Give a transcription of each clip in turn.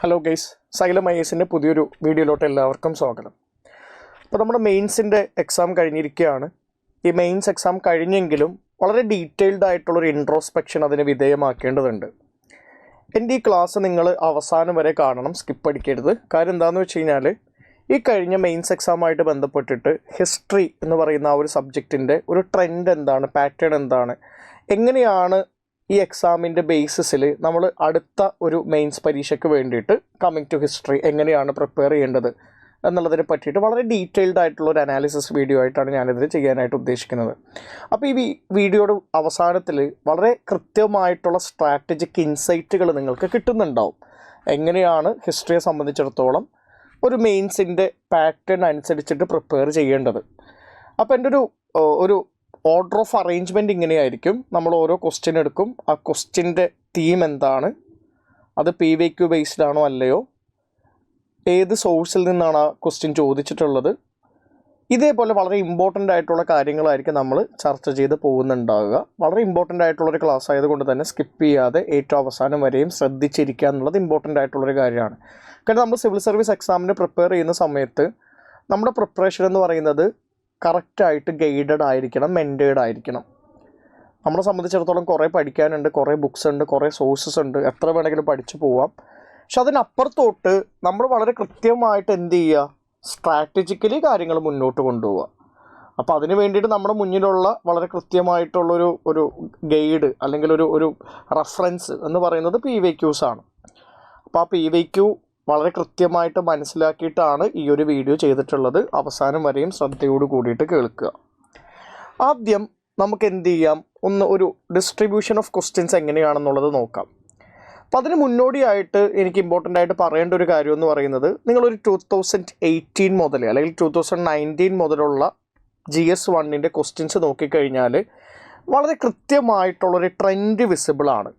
Hello guys, xylem IASൻ്റെ പുതിയൊരു വീഡിയോയിലോട്ട് എല്ലാവർക്കും സ്വാഗതം. അപ്പോൾ നമ്മുടെ മെയിൻസിൻ്റെ എക്സാം കഴിഞ്ഞിരിക്കുകയാണ്. ഈ മെയിൻസ് എക്സാം കഴിഞ്ഞെങ്കിലും വളരെ ഡീറ്റെയിൽഡ് ആയിട്ടുള്ളൊരു ഇൻട്രോസ്പെക്ഷൻ അതിന് വിധേയമാക്കേണ്ടതുണ്ട്. എൻ്റെ ഈ ക്ലാസ് നിങ്ങൾ അവസാനം വരെ കാണണം, സ്കിപ്പ് അടിക്കരുത്. കാര്യം എന്താണെന്ന് വെച്ച് കഴിഞ്ഞാൽ ഈ കഴിഞ്ഞ മെയിൻസ് എക്സാമായിട്ട് ബന്ധപ്പെട്ടിട്ട് ഹിസ്റ്ററി എന്ന് പറയുന്ന ആ ഒരു സബ്ജക്റ്റിൻ്റെ ഒരു ട്രെൻഡ് എന്താണ്, പാറ്റേൺ എന്താണ്, എങ്ങനെയാണ് ഈ എക്സാമിൻ്റെ ബേസിസിൽ നമ്മൾ അടുത്ത ഒരു മെയിൻസ് പരീക്ഷയ്ക്ക് വേണ്ടിയിട്ട് കമ്മിങ് ടു ഹിസ്റ്ററി എങ്ങനെയാണ് പ്രിപ്പയർ ചെയ്യേണ്ടത് എന്നുള്ളതിനെ പറ്റിയിട്ട് വളരെ ഡീറ്റെയിൽഡ് ആയിട്ടുള്ള ഒരു അനാലിസിസ് വീഡിയോ ആയിട്ടാണ് ഞാനിതിൽ ചെയ്യാനായിട്ട് ഉദ്ദേശിക്കുന്നത്. അപ്പോൾ ഈ വീഡിയോയുടെ അവസാനത്തിൽ വളരെ കൃത്യമായിട്ടുള്ള സ്ട്രാറ്റജിക് ഇൻസൈറ്റുകൾ നിങ്ങൾക്ക് കിട്ടുന്നുണ്ടാവും. എങ്ങനെയാണ് ഹിസ്റ്ററിയെ സംബന്ധിച്ചിടത്തോളം ഒരു മെയിൻസിൻ്റെ പാറ്റേൺ അനുസരിച്ചിട്ട് പ്രിപ്പയർ ചെയ്യേണ്ടത്. അപ്പോൾ എൻ്റെ ഒരു ഓർഡർ ഓഫ് അറേഞ്ച്മെൻറ്റ് ഇങ്ങനെയായിരിക്കും. നമ്മൾ ഓരോ ക്വസ്റ്റ്യൻ എടുക്കും. ആ ക്വസ്റ്റ്യൻ്റെ തീം എന്താണ്, അത് PYQ ബേസ്ഡ് ആണോ അല്ലയോ, ഏത് സോഴ്സിൽ നിന്നാണ് ആ ക്വസ്റ്റ്യൻ ചോദിച്ചിട്ടുള്ളത്, ഇതേപോലെ വളരെ ഇമ്പോർട്ടൻ്റ് ആയിട്ടുള്ള കാര്യങ്ങളായിരിക്കും നമ്മൾ ചർച്ച ചെയ്ത് പോകുന്നുണ്ടാവുക. വളരെ ഇമ്പോർട്ടൻ്റ് ആയിട്ടുള്ളൊരു ക്ലാസ് ആയതുകൊണ്ട് തന്നെ സ്കിപ്പ് ചെയ്യാതെ ഏറ്റവും അവസാനം വരെയും ശ്രദ്ധിച്ചിരിക്കുക എന്നുള്ളത് ഇമ്പോർട്ടൻ്റ് ആയിട്ടുള്ളൊരു കാര്യമാണ്. കാരണം നമ്മൾ സിവിൽ സർവീസ് എക്സാമിന് പ്രിപ്പയർ ചെയ്യുന്ന സമയത്ത് നമ്മുടെ പ്രിപ്പറേഷൻ എന്ന് പറയുന്നത് കറക്റ്റായിട്ട് ഗൈഡഡ് ആയിരിക്കണം, മെൻറ്റേഡ് ആയിരിക്കണം. നമ്മളെ സംബന്ധിച്ചിടത്തോളം കുറേ പഠിക്കാനുണ്ട്, കുറേ ബുക്സ് ഉണ്ട്, കുറേ സോഴ്സസ് ഉണ്ട്, എത്ര വേണമെങ്കിലും പഠിച്ചു പോവാം. പക്ഷെ അതിനപ്പുറത്തോട്ട് നമ്മൾ വളരെ കൃത്യമായിട്ട് എന്ത് ചെയ്യുക, സ്ട്രാറ്റജിക്കലി കാര്യങ്ങൾ മുന്നോട്ട് കൊണ്ടുപോവുക. അപ്പോൾ അതിന് വേണ്ടിയിട്ട് നമ്മുടെ മുന്നിലുള്ള വളരെ കൃത്യമായിട്ടുള്ളൊരു ഗൈഡ് അല്ലെങ്കിൽ ഒരു റെഫറൻസ് എന്ന് പറയുന്നത് PYQs ആണ്. അപ്പോൾ ആ PYQ വളരെ കൃത്യമായിട്ട് മനസ്സിലാക്കിയിട്ടാണ് ഈ ഒരു വീഡിയോ ചെയ്തിട്ടുള്ളത്. അവസാനം വരെയും ശ്രദ്ധയോട് കൂടിയിട്ട് കേൾക്കുക. ആദ്യം നമുക്ക് എന്ത് ചെയ്യാം, ഒരു ഡിസ്ട്രിബ്യൂഷൻ ഓഫ് ക്വസ്റ്റ്യൻസ് എങ്ങനെയാണെന്നുള്ളത് നോക്കാം. അപ്പോൾ അതിന് മുന്നോടിയായിട്ട് എനിക്ക് ഇമ്പോർട്ടൻ്റ് ആയിട്ട് പറയേണ്ട ഒരു കാര്യം എന്ന് പറയുന്നത്, നിങ്ങളൊരു 2018 മുതൽ അല്ലെങ്കിൽ 2019 മുതലുള്ള GS1ൻ്റെ ക്വസ്റ്റ്യൻസ് നോക്കിക്കഴിഞ്ഞാൽ വളരെ കൃത്യമായിട്ടുള്ളൊരു ട്രെൻഡ് വിസിബിളാണ്.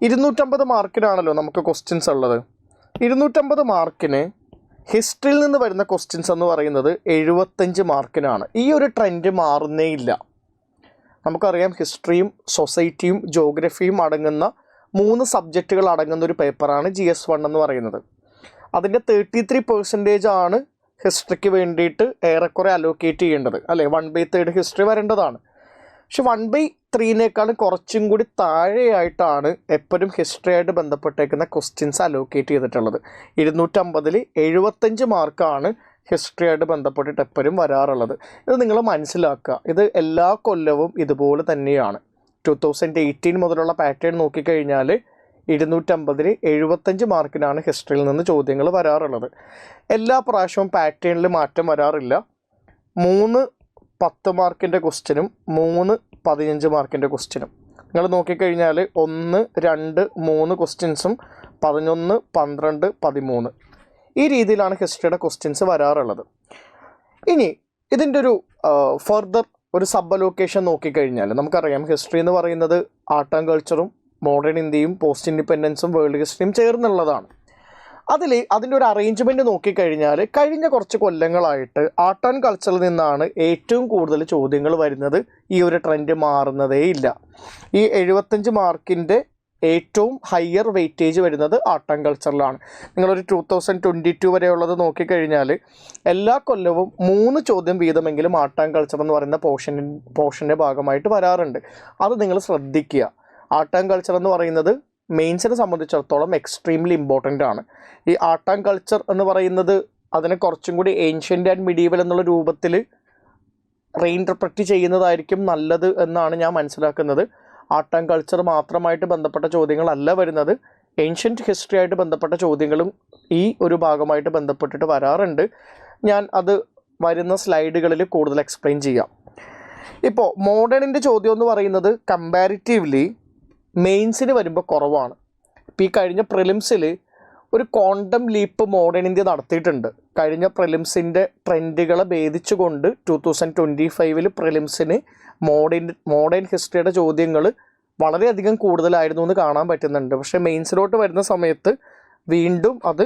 250 മാർക്കിനാണല്ലോ നമുക്ക് ക്വസ്റ്റ്യൻസ് ഉള്ളത്. 250 മാർക്കിന് ഹിസ്റ്ററിയിൽ നിന്ന് വരുന്ന ക്വസ്റ്റ്യൻസ് എന്ന് പറയുന്നത് 75 മാർക്കിനാണ്. ഈ ഒരു ട്രെൻഡ് മാറുന്നേ ഇല്ല. നമുക്കറിയാം, ഹിസ്റ്ററിയും സൊസൈറ്റിയും ജോഗ്രഫിയും അടങ്ങുന്ന 3 സബ്ജക്റ്റുകൾ അടങ്ങുന്ന ഒരു പേപ്പറാണ് GS1 എന്ന് പറയുന്നത്. അതിൻ്റെ 33% ആണ് ഹിസ്റ്ററിക്ക് വേണ്ടിയിട്ട് ഏറെക്കുറെ അലോക്കേറ്റ് ചെയ്യേണ്ടത്, അല്ലേ? 1/3 ഹിസ്റ്ററി വരേണ്ടതാണ്. പക്ഷെ 1/3 കുറച്ചും കൂടി താഴെയായിട്ടാണ് എപ്പോഴും ഹിസ്റ്ററി ആയിട്ട് ബന്ധപ്പെട്ടേക്കുന്ന ക്വസ്റ്റ്യൻസ് അലോക്കേറ്റ് ചെയ്തിട്ടുള്ളത്. 250-ൽ 75 മാർക്കാണ് ഹിസ്റ്ററി ആയിട്ട് ബന്ധപ്പെട്ടിട്ട് എപ്പോഴും വരാറുള്ളത്. ഇത് നിങ്ങൾ മനസ്സിലാക്കുക. ഇത് എല്ലാ കൊല്ലവും ഇതുപോലെ തന്നെയാണ്. 2018 മുതലുള്ള പാറ്റേൺ നോക്കിക്കഴിഞ്ഞാൽ 250-ൽ 75 മാർക്കിനാണ് ഹിസ്റ്ററിയിൽ നിന്ന് ചോദ്യങ്ങൾ വരാറുള്ളത്. എല്ലാ പ്രാവശ്യവും പാറ്റേണിൽ മാറ്റം വരാറില്ല. 3 10 മാർക്കിൻ്റെ ക്വസ്റ്റ്യനും 3 15 മാർക്കിൻ്റെ ക്വസ്റ്റ്യനും നിങ്ങൾ നോക്കിക്കഴിഞ്ഞാൽ 1 2 3 ക്വസ്റ്റ്യൻസും 11 12 13 ഈ രീതിയിലാണ് ഹിസ്റ്ററിയുടെ ക്വസ്റ്റ്യൻസ് വരാറുള്ളത്. ഇനി ഇതിൻ്റെ ഒരു ഫർദർ ഒരു സബ് അലോക്കേഷൻ നോക്കിക്കഴിഞ്ഞാൽ നമുക്കറിയാം, ഹിസ്റ്ററി എന്ന് പറയുന്നത് ആർട്ട് ആൻഡ് കൾച്ചറും മോഡേൺ ഇന്ത്യയും പോസ്റ്റ് ഇൻഡിപെൻഡൻസും വേൾഡ് ഹിസ്റ്ററിയും ചേർന്നുള്ളതാണ്. അതിൻ്റെ ഒരു അറേഞ്ച്മെൻറ്റ് നോക്കിക്കഴിഞ്ഞാൽ കഴിഞ്ഞ കുറച്ച് കൊല്ലങ്ങളായിട്ട് ആർട്ട് ആൻഡ് കൾച്ചറിൽ നിന്നാണ് ഏറ്റവും കൂടുതൽ ചോദ്യങ്ങൾ വരുന്നത്. ഈ ഒരു ട്രെൻഡ് മാറുന്നതേ ഇല്ല. ഈ 75 മാർക്കിൻ്റെ ഏറ്റവും ഹയർ വെയിറ്റേജ് വരുന്നത് ആർട്ട് ആൻഡ് കൾച്ചറിലാണ്. നിങ്ങളൊരു 2022 വരെയുള്ളത് നോക്കിക്കഴിഞ്ഞാൽ എല്ലാ കൊല്ലവും 3 ചോദ്യം വീതമെങ്കിലും ആർട്ട് ആൻഡ് കൾച്ചർ എന്ന് പറയുന്ന പോർഷൻ്റെ ഭാഗമായിട്ട് വരാറുണ്ട്. അത് നിങ്ങൾ ശ്രദ്ധിക്കുക. ആർട്ട് ആൻഡ് കൾച്ചർ എന്ന് പറയുന്നത് മെയിൻസിനെ സംബന്ധിച്ചിടത്തോളം എക്സ്ട്രീംലി ഇമ്പോർട്ടൻ്റ് ആണ്. ഈ ആർട്ട് ആൻഡ് കൾച്ചർ എന്ന് പറയുന്നത് അതിനെ കുറച്ചും കൂടി ഏൻഷ്യൻ്റ് ആൻഡ് മിഡീവൽ എന്നുള്ള രൂപത്തിൽ റീഇൻറ്റർപ്രറ്റ് ചെയ്യുന്നതായിരിക്കും നല്ലത് എന്നാണ് ഞാൻ മനസ്സിലാക്കുന്നത്. ആർട്ട് ആൻഡ് കൾച്ചർ മാത്രമായിട്ട് ബന്ധപ്പെട്ട ചോദ്യങ്ങളല്ല വരുന്നത്. ഏൻഷ്യൻറ്റ് ഹിസ്റ്ററി ആയിട്ട് ബന്ധപ്പെട്ട ചോദ്യങ്ങളും ഈ ഒരു ഭാഗമായിട്ട് ബന്ധപ്പെട്ടിട്ട് വരാറുണ്ട്. ഞാൻ അത് വരുന്ന സ്ലൈഡുകളിൽ കൂടുതൽ എക്സ്പ്ലെയിൻ ചെയ്യാം. ഇപ്പോൾ മോഡേണിൻ്റെ ചോദ്യം എന്ന് പറയുന്നത് കമ്പാരിറ്റീവ്ലി മെയിൻസിന് വരുമ്പോൾ കുറവാണ്. ഇപ്പോൾ ഈ കഴിഞ്ഞ പ്രിലിംസിൽ ഒരു ക്വാണ്ടം ലീപ്പ് മോഡേൺ ഇന്ത്യ നടത്തിയിട്ടുണ്ട്. കഴിഞ്ഞ പ്രിലിംസിൻ്റെ ട്രെൻഡുകളെ ഭേദിച്ചുകൊണ്ട് 2025-ൽ പ്രിലിംസിന് മോഡേൺ ഹിസ്റ്ററിയുടെ ചോദ്യങ്ങൾ വളരെയധികം കൂടുതലായിരുന്നു എന്ന് കാണാൻ പറ്റുന്നുണ്ട്. പക്ഷേ മെയിൻസിലോട്ട് വരുന്ന സമയത്ത് വീണ്ടും അത്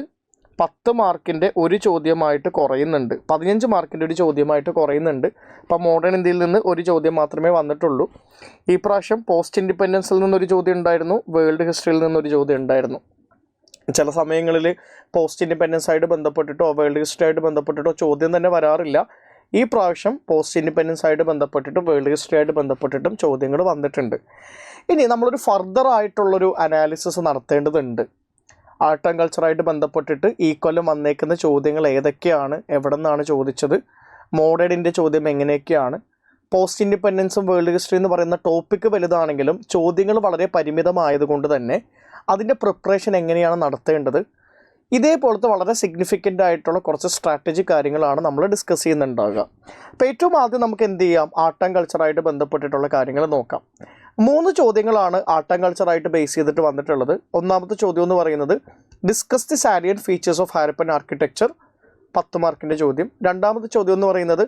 10 മാർക്കിൻ്റെ ഒരു ചോദ്യമായിട്ട് കുറയുന്നുണ്ട്, 15 മാർക്കിൻ്റെ ഒരു ചോദ്യമായിട്ട് കുറയുന്നുണ്ട്. അപ്പോൾ മോഡേൺ ഇന്ത്യയിൽ നിന്ന് ഒരു ചോദ്യം മാത്രമേ വന്നിട്ടുള്ളൂ. ഈ പ്രാവശ്യം പോസ്റ്റ് ഇൻഡിപെൻഡൻസിൽ നിന്നൊരു ചോദ്യം ഉണ്ടായിരുന്നു, വേൾഡ് ഹിസ്റ്ററിയിൽ നിന്നൊരു ചോദ്യം ഉണ്ടായിരുന്നു. ചില സമയങ്ങളിൽ പോസ്റ്റ് ഇൻഡിപെൻഡൻസ് ആയിട്ട് ബന്ധപ്പെട്ടിട്ടോ വേൾഡ് ഹിസ്റ്ററി ആയിട്ട് ബന്ധപ്പെട്ടിട്ടോ ചോദ്യം തന്നെ വരാറില്ല. ഈ പ്രാവശ്യം പോസ്റ്റ് ഇൻഡിപെൻഡൻസ് ആയിട്ട് ബന്ധപ്പെട്ടിട്ടും വേൾഡ് ഹിസ്റ്ററി ആയിട്ട് ബന്ധപ്പെട്ടിട്ടും ചോദ്യങ്ങൾ വന്നിട്ടുണ്ട്. ഇനി നമ്മളൊരു ഫർദർ ആയിട്ടുള്ളൊരു അനാലിസിസ് നടത്തേണ്ടതുണ്ട്. ആർട്ട് ആൻഡ് കൾച്ചറായിട്ട് ബന്ധപ്പെട്ടിട്ട് ഈ കൊല്ലം വന്നേക്കുന്ന ചോദ്യങ്ങൾ ഏതൊക്കെയാണ്, എവിടെ നിന്നാണ് ചോദിച്ചത്, മോഡേണിൻ്റെ ചോദ്യം എങ്ങനെയൊക്കെയാണ്, പോസ്റ്റ് ഇൻഡിപെൻഡൻസും വേൾഡ് ഹിസ്റ്ററി എന്ന് പറയുന്ന ടോപ്പിക്ക് വലുതാണെങ്കിലും ചോദ്യങ്ങൾ വളരെ പരിമിതമായതുകൊണ്ട് തന്നെ അതിൻ്റെ പ്രിപ്പറേഷൻ എങ്ങനെയാണ് നടത്തേണ്ടത്, ഇതേപോലത്തെ വളരെ സിഗ്നിഫിക്കൻ്റ് ആയിട്ടുള്ള കുറച്ച് സ്ട്രാറ്റജി കാര്യങ്ങളാണ് നമ്മൾ ഡിസ്കസ് ചെയ്യുന്നുണ്ടാകുക. അപ്പോൾ ഏറ്റവും ആദ്യം നമുക്ക് എന്ത് ചെയ്യാം, ആർട്ട് ആൻഡ് കൾച്ചറായിട്ട് ബന്ധപ്പെട്ടിട്ടുള്ള കാര്യങ്ങൾ നോക്കാം. 3 ചോദ്യങ്ങളാണ് ആർട്ട് ആൻഡ് കൾച്ചറായിട്ട് ബേസ് ചെയ്തിട്ട് വന്നിട്ടുള്ളത്. ഒന്നാമത്തെ ചോദ്യം എന്ന് പറയുന്നത് discuss the salient features of Harappan architecture, 10 മാർക്കിൻ്റെ ചോദ്യം. രണ്ടാമത്തെ ചോദ്യം എന്ന് പറയുന്നത്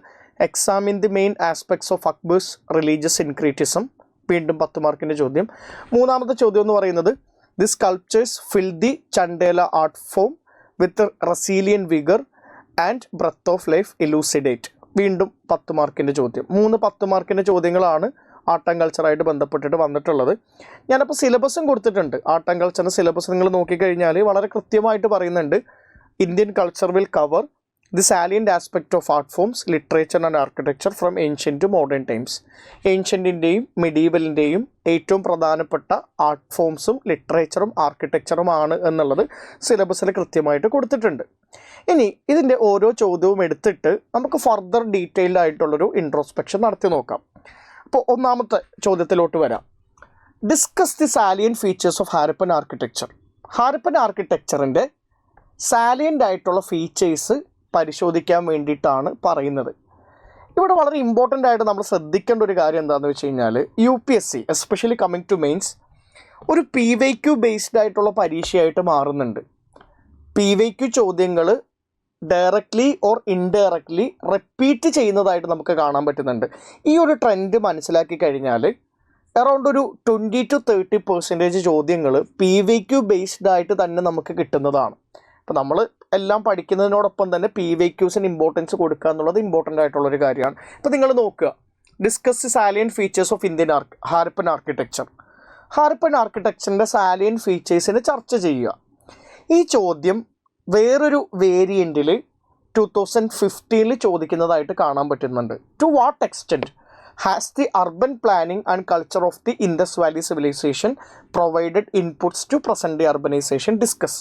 examine the main aspects of Akbar's religious syncretism, വീണ്ടും 10 മാർക്കിൻ്റെ ചോദ്യം. മൂന്നാമത്തെ ചോദ്യം എന്ന് പറയുന്നത് the sculptures fill the Chandela art form with resilient vigour and breath of life elucidate, വീണ്ടും 10 മാർക്കിൻ്റെ ചോദ്യം. 3 10 മാർക്കിൻ്റെ ചോദ്യങ്ങളാണ് ആർട്ട് ആൻഡ് കൾച്ചറായിട്ട് ബന്ധപ്പെട്ടിട്ട് വന്നിട്ടുള്ളത്. ഞാനപ്പോൾ സിലബസും കൊടുത്തിട്ടുണ്ട്. ആർട്ട് ആൻഡ് കൾച്ചറിൻ്റെ സിലബസ് നിങ്ങൾ നോക്കിക്കഴിഞ്ഞാൽ വളരെ കൃത്യമായിട്ട് പറയുന്നുണ്ട്. Indian culture will cover the salient aspect of art forms, literature and architecture from ancient to modern times. ഏൻഷ്യൻറ്റിൻ്റെയും മിഡീവലിൻ്റെയും ഏറ്റവും പ്രധാനപ്പെട്ട ആർട്ട് ഫോംസും ലിറ്ററേച്ചറും ആർക്കിടെക്ചറുമാണ് എന്നുള്ളത് സിലബസിൽ കൃത്യമായിട്ട് കൊടുത്തിട്ടുണ്ട്. ഇനി ഇതിൻ്റെ ഓരോ ചോദ്യവും എടുത്തിട്ട് നമുക്ക് ഫർദർ ഡീറ്റെയിൽഡ് ആയിട്ടുള്ളൊരു ഇൻട്രോസ്പെക്ഷൻ നടത്തി നോക്കാം. അപ്പോൾ ഒന്നാമത്തെ ചോദ്യത്തിലോട്ട് വരാം. Discuss the salient features of Harappan architecture. Harappan ആർക്കിടെക്ചറിൻ്റെ സാലിയൻ്റ് ആയിട്ടുള്ള ഫീച്ചേഴ്സ് പരിശോധിക്കാൻ വേണ്ടിയിട്ടാണ് പറയുന്നത്. ഇവിടെ വളരെ ഇമ്പോർട്ടൻ്റ് ആയിട്ട് നമ്മൾ ശ്രദ്ധിക്കേണ്ട ഒരു കാര്യം എന്താണെന്ന് വെച്ച് കഴിഞ്ഞാൽ UPSC especially coming to mains ഒരു PYQ ബേസ്ഡ് ആയിട്ടുള്ള പരീക്ഷയായിട്ട് മാറുന്നുണ്ട്. PYQ ചോദ്യങ്ങൾ ഡയറക്റ്റ്ലി ഓർ ഇൻഡയറക്റ്റ്ലി റിപ്പീറ്റ് ചെയ്യുന്നതായിട്ട് നമുക്ക് കാണാൻ പറ്റുന്നുണ്ട്. ഈ ഒരു ട്രെൻഡ് മനസ്സിലാക്കി കഴിഞ്ഞാൽ അറൗണ്ട് ഒരു 20 to 30% ചോദ്യങ്ങൾ PYQ ബേസ്ഡ് ആയിട്ട് തന്നെ നമുക്ക് കിട്ടുന്നതാണ്. അപ്പോൾ നമ്മൾ എല്ലാം പഠിക്കുന്നതിനോടൊപ്പം തന്നെ PYQസിന് ഇമ്പോർട്ടൻസ് കൊടുക്കുക എന്നുള്ളത് ഇമ്പോർട്ടൻ്റ് ആയിട്ടുള്ളൊരു കാര്യമാണ്. ഇപ്പോൾ നിങ്ങൾ നോക്കുക, discuss salient features of Indian Harappan architecture. Harappan ആർക്കിടെക്ചറിൻ്റെ സാലിയൻ ഫീച്ചേഴ്സിനെ ചർച്ച ചെയ്യുക. ഈ ചോദ്യം വേറൊരു വേരിയൻറ്റിൽ 2015 ചോദിക്കുന്നതായിട്ട് കാണാൻ പറ്റുന്നുണ്ട്. To what extent has the urban planning and culture of the Indus valley civilisation provided inputs to present day urbanisation discuss.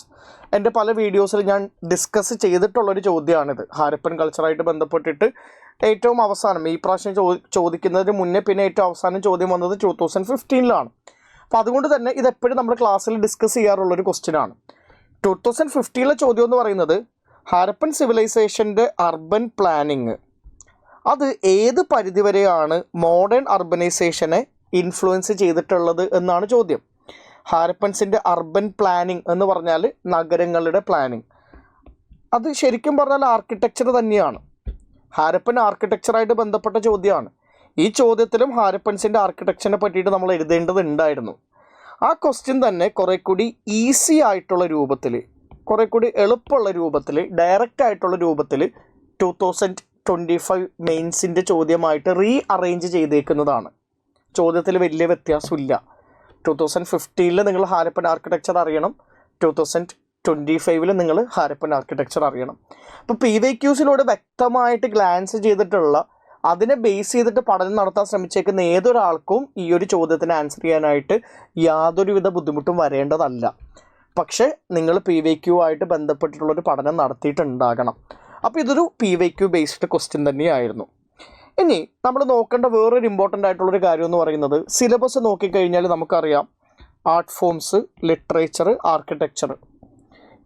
എൻ്റെ പല വീഡിയോസിൽ ഞാൻ ഡിസ്കസ് ചെയ്തിട്ടുള്ളൊരു ചോദ്യമാണിത്. ഹാരപ്പൻ കൾച്ചറായിട്ട് ബന്ധപ്പെട്ടിട്ട് ഏറ്റവും അവസാനം ഈ പ്രാവശ്യം ചോദിക്കുന്നതിന് മുന്നേ പിന്നെ ഏറ്റവും അവസാനം ചോദ്യം വന്നത് 2015 അപ്പോൾ അതുകൊണ്ട് തന്നെ ഇതെപ്പോഴും നമ്മൾ ക്ലാസ്സിൽ ഡിസ്കസ് ചെയ്യാറുള്ളൊരു ക്വസ്റ്റ്യനാണ്. 2015 ചോദ്യം എന്ന് പറയുന്നത് ഹാരപ്പൻ സിവിലൈസേഷൻ്റെ അർബൻ പ്ലാനിങ് അത് ഏത് പരിധിവരെയാണ് മോഡേൺ അർബനൈസേഷനെ ഇൻഫ്ലുവൻസ് ചെയ്തിട്ടുള്ളത് എന്നാണ് ചോദ്യം. ഹാരപ്പൻസിൻ്റെ അർബൻ പ്ലാനിങ് എന്ന് പറഞ്ഞാൽ നഗരങ്ങളുടെ പ്ലാനിങ്, അത് ശരിക്കും പറഞ്ഞാൽ ആർക്കിടെക്ചർ തന്നെയാണ്. ഹാരപ്പൻ ആർക്കിടെക്ചറായിട്ട് ബന്ധപ്പെട്ട ചോദ്യമാണ്. ഈ ചോദ്യത്തിലും ഹാരപ്പൻസിൻ്റെ ആർക്കിടെക്ചറിനെ പറ്റിയിട്ട് നമ്മൾ എഴുതേണ്ടതുണ്ടായിരുന്നു. ആ ക്വസ്റ്റ്യൻ തന്നെ കുറേ കൂടി ഈസി ആയിട്ടുള്ള രൂപത്തിൽ, കുറേ കൂടി എളുപ്പമുള്ള രൂപത്തിൽ, ഡയറക്റ്റ് ആയിട്ടുള്ള രൂപത്തിൽ 2025 മെയിൻസിൻ്റെ ചോദ്യമായിട്ട് അറേഞ്ച് ചെയ്തേക്കുന്നതാണ്. ചോദ്യത്തിൽ വലിയ വ്യത്യാസമില്ല. 2015 നിങ്ങൾ ഹാരപ്പൻ ആർക്കിടെക്ചർ അറിയണം, 2025 നിങ്ങൾ ഹാരപ്പൻ ആർക്കിടെക്ചർ അറിയണം. അപ്പോൾ PYQസിലൂടെ വ്യക്തമായിട്ട് ഗ്ലാൻസ് ചെയ്തിട്ടുള്ള, അതിനെ ബേസ് ചെയ്തിട്ട് പഠനം നടത്താൻ ശ്രമിച്ചേക്കുന്ന ഏതൊരാൾക്കും ഈ ഒരു ചോദ്യത്തിന് ആൻസർ ചെയ്യാനായിട്ട് യാതൊരുവിധ ബുദ്ധിമുട്ടും വരേണ്ടതല്ല. പക്ഷേ നിങ്ങൾ PYQ ആയിട്ട് ബന്ധപ്പെട്ടിട്ടുള്ളൊരു പഠനം നടത്തിയിട്ടുണ്ടാകണം. അപ്പോൾ ഇതൊരു PYQ ബേസ്ഡ് ക്വസ്റ്റ്യൻ തന്നെയായിരുന്നു. ഇനി നമ്മൾ നോക്കേണ്ട വേറൊരു ഇമ്പോർട്ടൻ്റ് ആയിട്ടുള്ളൊരു കാര്യം എന്ന് പറയുന്നത് സിലബസ് നോക്കിക്കഴിഞ്ഞാൽ നമുക്കറിയാം art forms, literature, architecture.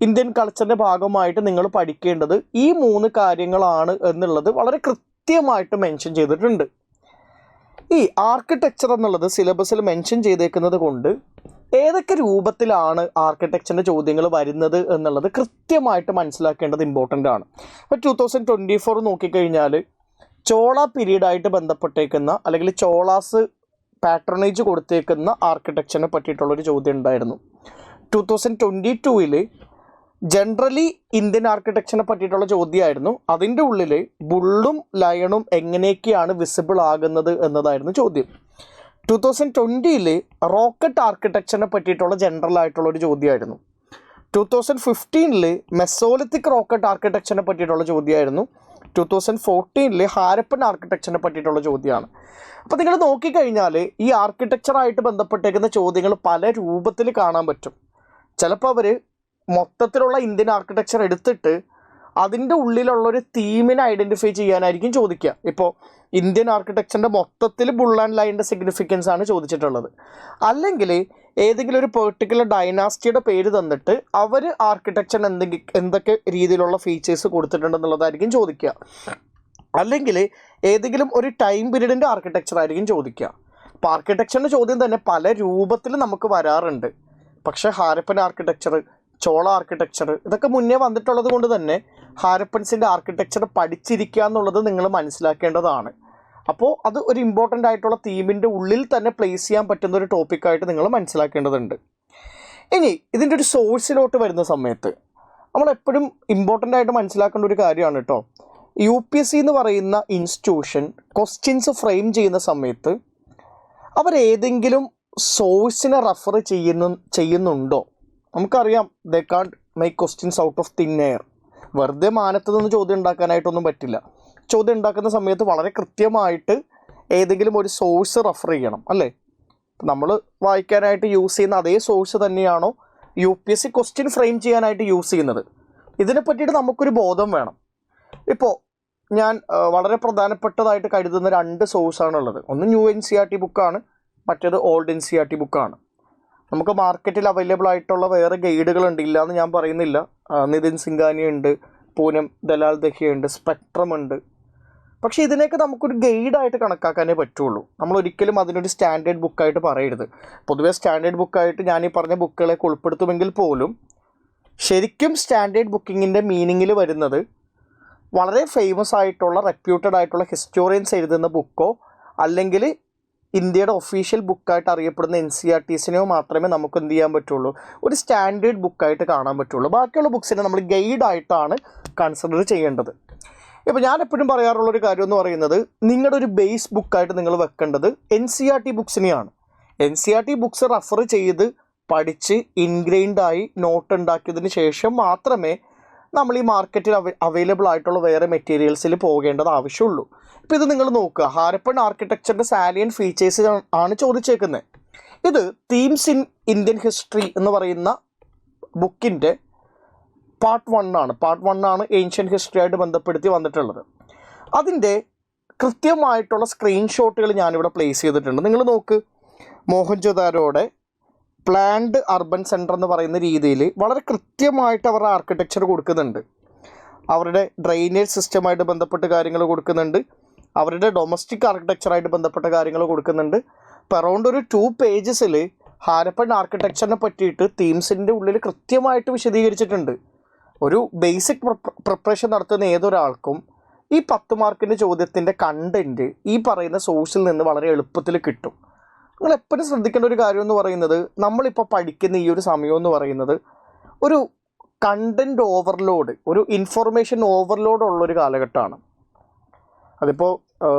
Indian കൾച്ചറിൻ്റെ ഭാഗമായിട്ട് നിങ്ങൾ പഠിക്കേണ്ടത് ഈ 3 കാര്യങ്ങളാണ് എന്നുള്ളത് വളരെ കൃത്യമായിട്ട് മെൻഷൻ ചെയ്തിട്ടുണ്ട്. ഈ ആർക്കിടെക്ചർ എന്നുള്ളത് സിലബസിൽ മെൻഷൻ ചെയ്തേക്കുന്നത് കൊണ്ട് ഏതൊക്കെ രൂപത്തിലാണ് ആർക്കിടെക്ചറിൻ്റെ ചോദ്യങ്ങൾ വരുന്നത് എന്നുള്ളത് കൃത്യമായിട്ട് മനസ്സിലാക്കേണ്ടത് ഇമ്പോർട്ടൻ്റ് ആണ്. ഇപ്പോൾ 2024 നോക്കിക്കഴിഞ്ഞാൽ ചോള പീരീഡായിട്ട് ബന്ധപ്പെട്ടേക്കുന്ന അല്ലെങ്കിൽ ചോളാസ് പാട്രണേജ് കൊടുത്തേക്കുന്ന ആർക്കിടെക്ചറിനെ പറ്റിയിട്ടുള്ളൊരു ചോദ്യം ഉണ്ടായിരുന്നു. 2022 ജനറലി ഇന്ത്യൻ ആർക്കിടെക്ചറിനെ പറ്റിയിട്ടുള്ള ചോദ്യമായിരുന്നു. അതിൻ്റെ ഉള്ളിൽ ബുള്ളും ലയണും എങ്ങനെയൊക്കെയാണ് വിസിബിൾ ആകുന്നത് എന്നതായിരുന്നു ചോദ്യം. 2020 റോക്കറ്റ് ആർക്കിടെക്ചറിനെ പറ്റിയിട്ടുള്ള ജനറൽ ആയിട്ടുള്ളൊരു ചോദ്യമായിരുന്നു. 2015 മെസോലിത്തിക് റോക്കറ്റ് ആർക്കിടെക്ചറിനെ പറ്റിയിട്ടുള്ള ചോദ്യമായിരുന്നു. 2014 ഹാരപ്പൻ ആർക്കിടെക്ചറിനെ പറ്റിയിട്ടുള്ള ചോദ്യമാണ്. അപ്പോൾ നിങ്ങൾ നോക്കിക്കഴിഞ്ഞാൽ ഈ ആർക്കിടെക്ചറായിട്ട് ബന്ധപ്പെട്ടേക്കുന്ന ചോദ്യങ്ങൾ പല രൂപത്തിൽ കാണാൻ പറ്റും. ചിലപ്പോൾ അവർ മൊത്തത്തിലുള്ള ഇന്ത്യൻ ആർക്കിടെക്ചർ എടുത്തിട്ട് അതിൻ്റെ ഉള്ളിലുള്ളൊരു തീമിനെ ഐഡൻറ്റിഫൈ ചെയ്യാനായിരിക്കും ചോദിക്കുക. ഇപ്പോൾ ഇന്ത്യൻ ആർക്കിടെക്ചറിൻ്റെ മൊത്തത്തിൽ ബുൾ ആൻഡ് ലൈനിൻ്റെ സിഗ്നിഫിക്കൻസ് ആണ് ചോദിച്ചിട്ടുള്ളത്. അല്ലെങ്കിൽ ഏതെങ്കിലും ഒരു പെർട്ടിക്കുലർ ഡൈനാസ്റ്റിയുടെ പേര് തന്നിട്ട് അവർ ആർക്കിടെക്ചറിന് എന്തൊക്കെ രീതിയിലുള്ള ഫീച്ചേഴ്സ് കൊടുത്തിട്ടുണ്ടെന്നുള്ളതായിരിക്കും ചോദിക്കുക. അല്ലെങ്കിൽ ഏതെങ്കിലും ഒരു ടൈം പീരീഡിൻ്റെ ആർക്കിടെക്ചർ ആയിരിക്കും ചോദിക്കുക. അപ്പോൾ ആർക്കിടെക്ചറിൻ്റെ ചോദ്യം തന്നെ പല രൂപത്തിൽ നമുക്ക് വരാറുണ്ട്. പക്ഷേ ഹാരപ്പൻ ആർക്കിടെക്ചർ, ചോള ആർക്കിടെക്ചർ ഇതൊക്കെ മുന്നേ വന്നിട്ടുള്ളത് കൊണ്ട് തന്നെ ഹാരപ്പൻസിൻ്റെ ആർക്കിടെക്ചർ പഠിച്ചിരിക്കുക എന്നുള്ളത് നിങ്ങൾ മനസ്സിലാക്കേണ്ടതാണ്. അപ്പോൾ അത് ഒരു ഇമ്പോർട്ടൻ്റ് ആയിട്ടുള്ള തീമിൻ്റെ ഉള്ളിൽ തന്നെ പ്ലേസ് ചെയ്യാൻ പറ്റുന്ന ഒരു ടോപ്പിക്കായിട്ട് നിങ്ങൾ മനസ്സിലാക്കേണ്ടതുണ്ട്. ഇനി ഇതിൻ്റെ ഒരു സോഴ്സിലോട്ട് വരുന്ന സമയത്ത് നമ്മളെപ്പോഴും ഇമ്പോർട്ടൻ്റ് ആയിട്ട് മനസ്സിലാക്കേണ്ട ഒരു കാര്യമാണ് കേട്ടോ. UPSC എന്ന് പറയുന്ന ഇൻസ്റ്റിറ്റ്യൂഷൻ ക്വസ്റ്റ്യൻസ് ഫ്രെയിം ചെയ്യുന്ന സമയത്ത് അവരേതെങ്കിലും സോഴ്സിനെ റെഫർ ചെയ്യുന്നുണ്ടോ? നമുക്കറിയാം ദേ കാണ്ട് make questions out of thin air. വെറുതെ മാനത്ത് നിന്ന് ചോദ്യം ഉണ്ടാക്കാനായിട്ടൊന്നും പറ്റില്ല. ചോദ്യം ഉണ്ടാക്കുന്ന സമയത്ത് വളരെ കൃത്യമായിട്ട് ഏതെങ്കിലും ഒരു സോഴ്സ് റെഫർ ചെയ്യണം, അല്ലേ? നമ്മൾ വായിക്കാനായിട്ട് യൂസ് ചെയ്യുന്ന അതേ സോഴ്സ് തന്നെയാണോ UPSC ക്വസ്റ്റ്യൻ ഫ്രെയിം ചെയ്യാനായിട്ട് യൂസ് ചെയ്യുന്നത്? ഇതിനെ പറ്റിയിട്ട് നമുക്കൊരു ബോധം വേണം. ഇപ്പോൾ ഞാൻ വളരെ പ്രധാനപ്പെട്ടതായിട്ട് കരുതുന്ന 2 സോഴ്സാണുള്ളത്. ഒന്ന് ന്യൂ NCERT ബുക്കാണ്, മറ്റേത് ഓൾഡ് NCERT ബുക്കാണ്. നമുക്ക് മാർക്കറ്റിൽ അവൈലബിൾ ആയിട്ടുള്ള വേറെ ഗൈഡുകളുണ്ട്, ഇല്ല എന്ന് ഞാൻ പറയുന്നില്ല. നിതിൻ സിംഗാനി ഉണ്ട്, പൂനം ദലാൽ ദഹിയ ഉണ്ട്, സ്പെക്ട്രം ഉണ്ട്. പക്ഷേ ഇതിനെയൊക്കെ നമുക്കൊരു ഗൈഡായിട്ട് കണക്കാക്കാനേ പറ്റുള്ളൂ. നമ്മൾ ഒരിക്കലും അതിനൊരു സ്റ്റാൻഡേർഡ് ബുക്കായിട്ട് പറയരുത്. പൊതുവേ സ്റ്റാൻഡേർഡ് ബുക്കായിട്ട് ഞാൻ ഈ പറഞ്ഞ ബുക്കുകളൊക്കെ ഉൾപ്പെടുത്തുമെങ്കിൽ പോലും ശരിക്കും സ്റ്റാൻഡേർഡ് ബുക്കിങ്ങിൻ്റെ മീനിങ്ങിൽ വരുന്നത് വളരെ ഫേമസ് ആയിട്ടുള്ള റെപ്യൂട്ടഡ് ആയിട്ടുള്ള ഹിസ്റ്റോറിയൻസ് എഴുതുന്ന ബുക്കോ അല്ലെങ്കിൽ ഇന്ത്യയുടെ ഒഫീഷ്യൽ ബുക്കായിട്ട് അറിയപ്പെടുന്ന NCERTസിനെയോ മാത്രമേ നമുക്ക് എന്ത് ചെയ്യാൻ പറ്റുള്ളൂ, ഒരു സ്റ്റാൻഡേർഡ് ബുക്കായിട്ട് കാണാൻ പറ്റുള്ളൂ. ബാക്കിയുള്ള ബുക്സിനെ നമ്മൾ ഗൈഡായിട്ടാണ് കൺസിഡർ ചെയ്യേണ്ടത്. ഇപ്പോൾ ഞാൻ എപ്പോഴും പറയാറുള്ളൊരു കാര്യം എന്ന് പറയുന്നത്, നിങ്ങളുടെ ഒരു ബേസ് ബുക്കായിട്ട് നിങ്ങൾ വെക്കേണ്ടത് NCERT ബുക്സിനെയാണ്. NCERT ബുക്സ് റെഫർ ചെയ്ത് പഠിച്ച് ഇൻഗ്രെയിൻഡായി നോട്ട് ഉണ്ടാക്കിയതിന് ശേഷം മാത്രമേ നമ്മൾ ഈ മാർക്കറ്റിൽ അവൈലബിൾ ആയിട്ടുള്ള വേറെ മെറ്റീരിയൽസിൽ പോകേണ്ടത് ആവശ്യമുള്ളൂ. ഇപ്പോൾ ഇത് നിങ്ങൾ നോക്കുക, ഹാരപ്പൻ ആർക്കിടെക്ചറിൻ്റെ സാലിയൻ ഫീച്ചേഴ്സ് ആണ് ചോദിച്ചേക്കുന്നത്. ഇത് തീംസ് ഇൻ ഇന്ത്യൻ ഹിസ്റ്ററി എന്ന് പറയുന്ന ബുക്കിൻ്റെ പാർട്ട് 1 ആണ് ഏൻഷ്യൻ ഹിസ്റ്ററി ആയിട്ട് ബന്ധപ്പെടുത്തി വന്നിട്ടുള്ളത്. അതിൻ്റെ കൃത്യമായിട്ടുള്ള സ്ക്രീൻഷോട്ടുകൾ ഞാനിവിടെ പ്ലേസ് ചെയ്തിട്ടുണ്ട്. നിങ്ങൾ നോക്ക്, മോഹൻജൊദാരോയുടെ പ്ലാൻഡ് അർബൻ സെൻറ്റർ എന്ന് പറയുന്ന രീതിയിൽ വളരെ കൃത്യമായിട്ട് അവരുടെ ആർക്കിടെക്ചർ കൊടുക്കുന്നുണ്ട്. അവരുടെ ഡ്രെയിനേജ് സിസ്റ്റമായിട്ട് ബന്ധപ്പെട്ട് കാര്യങ്ങൾ കൊടുക്കുന്നുണ്ട്, അവരുടെ ഡൊമസ്റ്റിക് ആർക്കിടെക്ചറായിട്ട് ബന്ധപ്പെട്ട കാര്യങ്ങൾ കൊടുക്കുന്നുണ്ട്. ഇപ്പോൾ അറൗണ്ട് ഒരു 2 പേജസിൽ ഹാരപ്പൻ ആർക്കിടെക്ചറിനെ പറ്റിയിട്ട് തീംസിൻ്റെ ഉള്ളിൽ കൃത്യമായിട്ട് വിശദീകരിച്ചിട്ടുണ്ട്. ഒരു ബേസിക് പ്രിപ്പറേഷൻ നടത്തുന്ന ഏതൊരാൾക്കും ഈ 10 മാർക്കിൻ്റെ ചോദ്യത്തിൻ്റെ കണ്ടൻറ്റ് ഈ പറയുന്ന സോഴ്സിൽ നിന്ന് വളരെ എളുപ്പത്തിൽ കിട്ടും. നിങ്ങൾ എപ്പോഴും ശ്രദ്ധിക്കേണ്ട ഒരു കാര്യം എന്ന് പറയുന്നത്, നമ്മളിപ്പോൾ പഠിക്കുന്ന ഈ ഒരു സമയം എന്ന് പറയുന്നത് ഒരു കണ്ടൻറ്റ് ഓവർലോഡ്, ഒരു ഇൻഫർമേഷൻ ഓവർലോഡ് ഉള്ളൊരു കാലഘട്ടമാണ്. അതിപ്പോൾ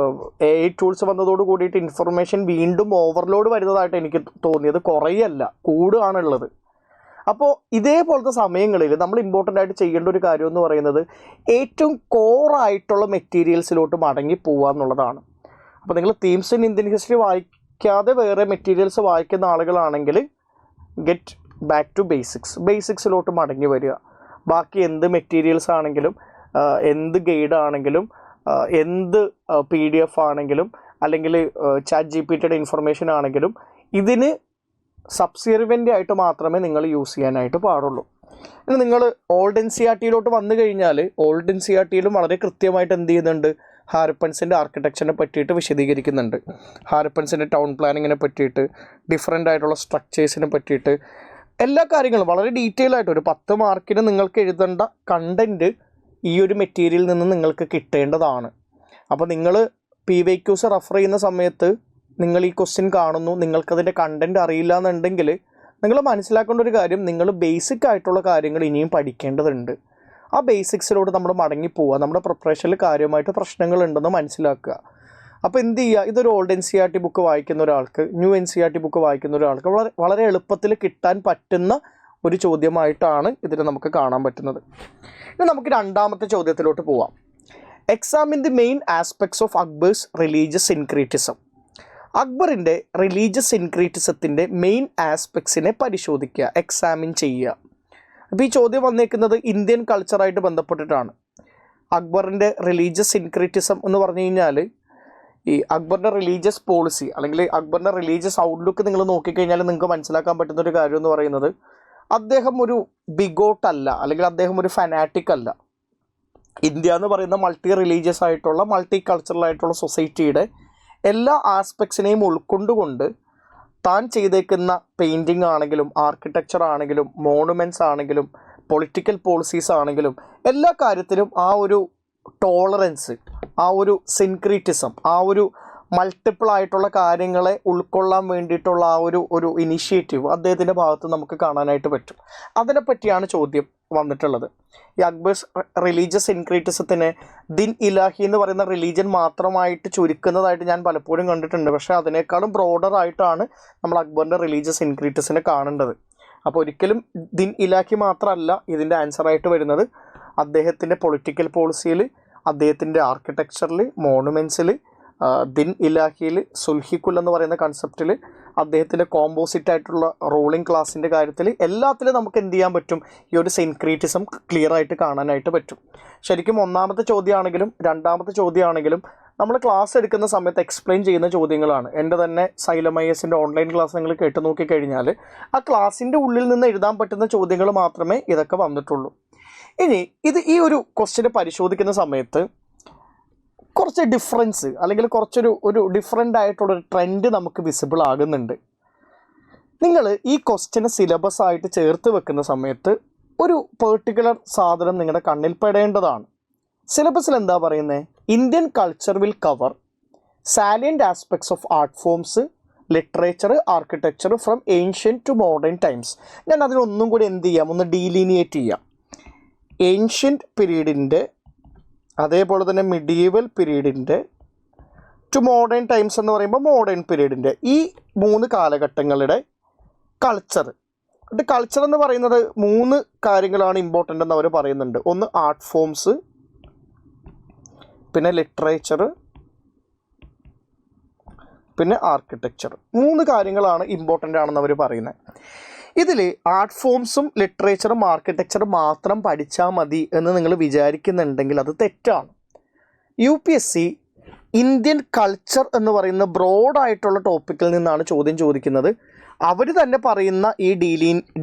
AI ടൂൾസ് വന്നതോട് കൂടിയിട്ട് ഇൻഫർമേഷൻ വീണ്ടും ഓവർലോഡ് വരുന്നതായിട്ട് എനിക്ക് തോന്നിയത്, കുറയല്ല കൂടുകയാണുള്ളത്. അപ്പോൾ ഇതേപോലത്തെ സമയങ്ങളിൽ നമ്മൾ ഇമ്പോർട്ടൻ്റ് ആയിട്ട് ചെയ്യേണ്ട ഒരു കാര്യം എന്ന് പറയുന്നത് ഏറ്റവും കോറായിട്ടുള്ള മെറ്റീരിയൽസിലോട്ട് മടങ്ങി പോവുക എന്നുള്ളതാണ്. അപ്പോൾ നിങ്ങൾ തീംസ് ഇൻ ഇന്ത്യൻ ഹിസ്റ്ററി വായിക്കാതെ വേറെ മെറ്റീരിയൽസ് വായിക്കുന്ന ആളുകളാണെങ്കിൽ ഗെറ്റ് ബാക്ക് ടു ബേസിക്സിലോട്ട് മടങ്ങി വരിക. ബാക്കി എന്ത് മെറ്റീരിയൽസ് ആണെങ്കിലും, എന്ത് ഗൈഡാണെങ്കിലും, എന്ത് PDF ആണെങ്കിലും, അല്ലെങ്കിൽ ChatGPTയുടെ ഇൻഫർമേഷൻ ആണെങ്കിലും ഇതിന് സബ്സിർവൻ്റ് ആയിട്ട് മാത്രമേ നിങ്ങൾ യൂസ് ചെയ്യാനായിട്ട് പാടുള്ളൂ. ഇനി നിങ്ങൾ ഓൾഡ് NCERTയിലോട്ട് വന്നു കഴിഞ്ഞാൽ ഓൾഡ് NCERTയിലും വളരെ കൃത്യമായിട്ട് എന്ത് ചെയ്യുന്നുണ്ട്, ഹാരപ്പൻസിൻ്റെ ആർക്കിടെക്ചറിനെ പറ്റിയിട്ട് വിശദീകരിക്കുന്നുണ്ട്. ഹാരപ്പൻസിൻ്റെ ടൗൺ പ്ലാനിങ്ങിനെ പറ്റിയിട്ട്, ഡിഫറെൻ്റ് ആയിട്ടുള്ള സ്ട്രക്ചേഴ്സിനെ പറ്റിയിട്ട് എല്ലാ കാര്യങ്ങളും വളരെ ഡീറ്റെയിൽ ആയിട്ട് ഒരു 10 മാർക്കിന് നിങ്ങൾക്ക് എഴുതേണ്ട കണ്ടൻറ്റ് ഈ ഒരു മെറ്റീരിയലിൽ നിന്ന് നിങ്ങൾക്ക് കിട്ടേണ്ടതാണ്. അപ്പോൾ നിങ്ങൾ PYQs റെഫർ ചെയ്യുന്ന സമയത്ത് നിങ്ങൾ ഈ ക്വസ്റ്റ്യൻ കാണുന്നു, നിങ്ങൾക്കതിൻ്റെ കണ്ടൻറ്റ് അറിയില്ല എന്നുണ്ടെങ്കിൽ നിങ്ങൾ മനസ്സിലാക്കേണ്ട ഒരു കാര്യം, നിങ്ങൾ ബേസിക് ആയിട്ടുള്ള കാര്യങ്ങൾ ഇനിയും പഠിക്കേണ്ടതുണ്ട്. ആ ബേസിക്സിലോട്ട് നമ്മൾ മടങ്ങിപ്പോവുക, നമ്മുടെ പ്രിപ്പറേഷനിൽ കാര്യമായിട്ട് പ്രശ്നങ്ങളുണ്ടെന്ന് മനസ്സിലാക്കുക. അപ്പോൾ എന്ത് ചെയ്യുക, ഇതൊരു ഓൾഡ് NCERT ബുക്ക് വായിക്കുന്ന ഒരാൾക്ക്, ന്യൂ NCERT ബുക്ക് വായിക്കുന്ന ഒരാൾക്ക് വളരെ എളുപ്പത്തിൽ കിട്ടാൻ പറ്റുന്ന ഒരു ചോദ്യമായിട്ടാണ് ഇതിനെ നമുക്ക് കാണാൻ പറ്റുന്നത്. ഇനി നമുക്ക് രണ്ടാമത്തെ ചോദ്യത്തിലോട്ട് പോവാം. Examine the main aspects of Akbar's religious syncretism. അക്ബറിൻ്റെ റിലീജിയസ് സിൻക്രീറ്റിസത്തിൻ്റെ മെയിൻ ആസ്പെക്ട്സിനെ പരിശോധിക്കുക, എക്സാമിൻ ചെയ്യുക. അപ്പോൾ ഈ ചോദ്യം വന്നേക്കുന്നത് ഇന്ത്യൻ കൾച്ചറായിട്ട് ബന്ധപ്പെട്ടിട്ടാണ്. അക്ബറിൻ്റെ റിലീജിയസ് സിൻക്രീറ്റിസം എന്ന് പറഞ്ഞു കഴിഞ്ഞാൽ ഈ അക്ബറിൻ്റെ റിലീജിയസ് പോളിസി അല്ലെങ്കിൽ അക്ബറിൻ്റെ റിലീജിയസ് ഔട്ട്ലുക്ക് നിങ്ങൾ നോക്കിക്കഴിഞ്ഞാൽ നിങ്ങൾക്ക് മനസ്സിലാക്കാൻ പറ്റുന്ന ഒരു കാര്യം എന്ന് പറയുന്നത് അദ്ദേഹം ഒരു ബിഗോട്ട് അല്ല, അല്ലെങ്കിൽ അദ്ദേഹം ഒരു ഫനാറ്റിക് അല്ല. ഇന്ത്യ എന്ന് പറയുന്ന മൾട്ടി റിലീജിയസ് ആയിട്ടുള്ള മൾട്ടി കൾച്ചറൽ ആയിട്ടുള്ള സൊസൈറ്റിയുടെ എല്ലാ ആസ്പെക്ട്സിനെയും ഉൾക്കൊണ്ടുകൊണ്ട് താൻ ചെയ്തേക്കുന്ന പെയിൻറ്റിങ് ആണെങ്കിലും ആർക്കിടെക്ചർ ആണെങ്കിലും മോണുമെൻറ്റ്സ് ആണെങ്കിലും പൊളിറ്റിക്കൽ പോളിസീസ് ആണെങ്കിലും എല്ലാ കാര്യത്തിലും ആ ഒരു ടോളറൻസ്, ആ ഒരു സിൻക്രീറ്റിസം, ആ ഒരു മൾട്ടിപ്പിൾ ആയിട്ടുള്ള കാര്യങ്ങളെ ഉൾക്കൊള്ളാൻ വേണ്ടിയിട്ടുള്ള ആ ഒരു ഇനിഷ്യേറ്റീവ് അദ്ദേഹത്തിൻ്റെ ഭാഗത്ത് നമുക്ക് കാണാനായിട്ട് പറ്റും. അതിനെപ്പറ്റിയാണ് ചോദ്യം വന്നിട്ടുള്ളത്. ഈ അക്ബേഴ്സ് റിലീജിയസ് സിൻക്രീറ്റിസത്തിനെ ദിൻ ഇലാഹി എന്ന് പറയുന്ന റിലീജിയൻ മാത്രമായിട്ട് ചുരുക്കുന്നതായിട്ട് ഞാൻ പലപ്പോഴും കണ്ടിട്ടുണ്ട്. പക്ഷേ അതിനേക്കാളും ബ്രോഡർ ആയിട്ടാണ് നമ്മൾ അക്ബറിൻ്റെ റിലീജിയസ് സിൻക്രീറ്റിസിനെ കാണേണ്ടത്. അപ്പോൾ ഒരിക്കലും ദിൻ ഇലാഹി മാത്രമല്ല ഇതിൻ്റെ ആൻസറായിട്ട് വരുന്നത്. അദ്ദേഹത്തിൻ്റെ പൊളിറ്റിക്കൽ പോളിസിയിൽ, അദ്ദേഹത്തിൻ്റെ ആർക്കിടെക്ചറിൽ, മോണുമെൻറ്റ്സിൽ, ദിൻ ഇലാഹിയിൽ, സുൽഹിക്കുൽ എന്ന് പറയുന്ന കൺസെപ്റ്റിൽ, അദ്ദേഹത്തിൻ്റെ കോമ്പോസിറ്റ് ആയിട്ടുള്ള റൂളിംഗ് ക്ലാസിൻ്റെ കാര്യത്തിൽ, എല്ലാത്തിലും നമുക്ക് എന്ത് ചെയ്യാൻ പറ്റും? ഈ ഒരു സിൻക്രീറ്റിസം ക്ലിയർ ആയിട്ട് കാണാനായിട്ട് പറ്റും. ശരിക്കും ഒന്നാമത്തെ ചോദ്യമാണെങ്കിലും രണ്ടാമത്തെ ചോദ്യമാണെങ്കിലും നമ്മൾ ക്ലാസ് എടുക്കുന്ന സമയത്ത് എക്സ്പ്ലെയിൻ ചെയ്യുന്ന ചോദ്യങ്ങളാണ്. എൻ്റെ തന്നെ സൈലം IAS ഓൺലൈൻ ക്ലാസ് നിങ്ങൾ കേട്ട് നോക്കിക്കഴിഞ്ഞാൽ ആ ക്ലാസ്സിൻ്റെ ഉള്ളിൽ നിന്ന് എഴുതാൻ പറ്റുന്ന ചോദ്യങ്ങൾ മാത്രമേ ഇതൊക്കെ വന്നിട്ടുള്ളൂ. ഇനി ഈ ഒരു ക്വസ്റ്റ്യൻ പരിശോധിക്കുന്ന സമയത്ത് കുറച്ച് ഡിഫറൻസ് അല്ലെങ്കിൽ കുറച്ചൊരു ഡിഫറെൻ്റ് ആയിട്ടുള്ളൊരു ട്രെൻഡ് നമുക്ക് വിസിബിൾ ആകുന്നുണ്ട്. നിങ്ങൾ ഈ ക്വസ്റ്റ്യന് സിലബസ് ആയിട്ട് ചേർത്ത് വെക്കുന്ന സമയത്ത് ഒരു പെർട്ടിക്കുലർ സാധനം നിങ്ങളുടെ കണ്ണിൽ പെടേണ്ടതാണ്. സിലബസിൽ എന്താ പറയുന്നത്? Indian culture will cover salient aspects of art forms, literature, architecture from ancient to modern times. ഞാൻ അതിനൊന്നും കൂടി എന്ത് ചെയ്യാം? ഒന്ന് ഡീലിനിയേറ്റ് ചെയ്യാം. ഏൻഷ്യൻറ്റ് പീരീഡിൻ്റെ, അതേപോലെ തന്നെ മിഡീവൽ പീരീഡിൻ്റെ, ടു മോഡേൺ ടൈംസ് എന്ന് പറയുമ്പോൾ മോഡേൺ പീരീഡിൻ്റെ, ഈ 3 കാലഘട്ടങ്ങളുടെ കൾച്ചർ. കൾച്ചർ എന്ന് പറയുന്നത് 3 കാര്യങ്ങളാണ് ഇമ്പോർട്ടൻ്റ് എന്ന് അവർ പറയുന്നുണ്ട്. ഒന്ന് ആർട്ട് ഫോംസ്, പിന്നെ ലിറ്ററേച്ചർ, പിന്നെ ആർക്കിടെക്ചർ. 3 കാര്യങ്ങളാണ് ഇമ്പോർട്ടൻ്റ് ആണെന്ന് അവർ പറയുന്നത്. ഇതിൽ ആർട്ട് ഫോംസും ലിറ്ററേച്ചറും ആർക്കിടെക്ചറും മാത്രം പഠിച്ചാൽ മതി എന്ന് നിങ്ങൾ വിചാരിക്കുന്നുണ്ടെങ്കിൽ അത് തെറ്റാണ്. UPSC ഇന്ത്യൻ കൾച്ചർ എന്ന് പറയുന്ന ബ്രോഡായിട്ടുള്ള ടോപ്പിക്കിൽ നിന്നാണ് ചോദ്യം ചോദിക്കുന്നത്. അവർ തന്നെ പറയുന്ന ഈ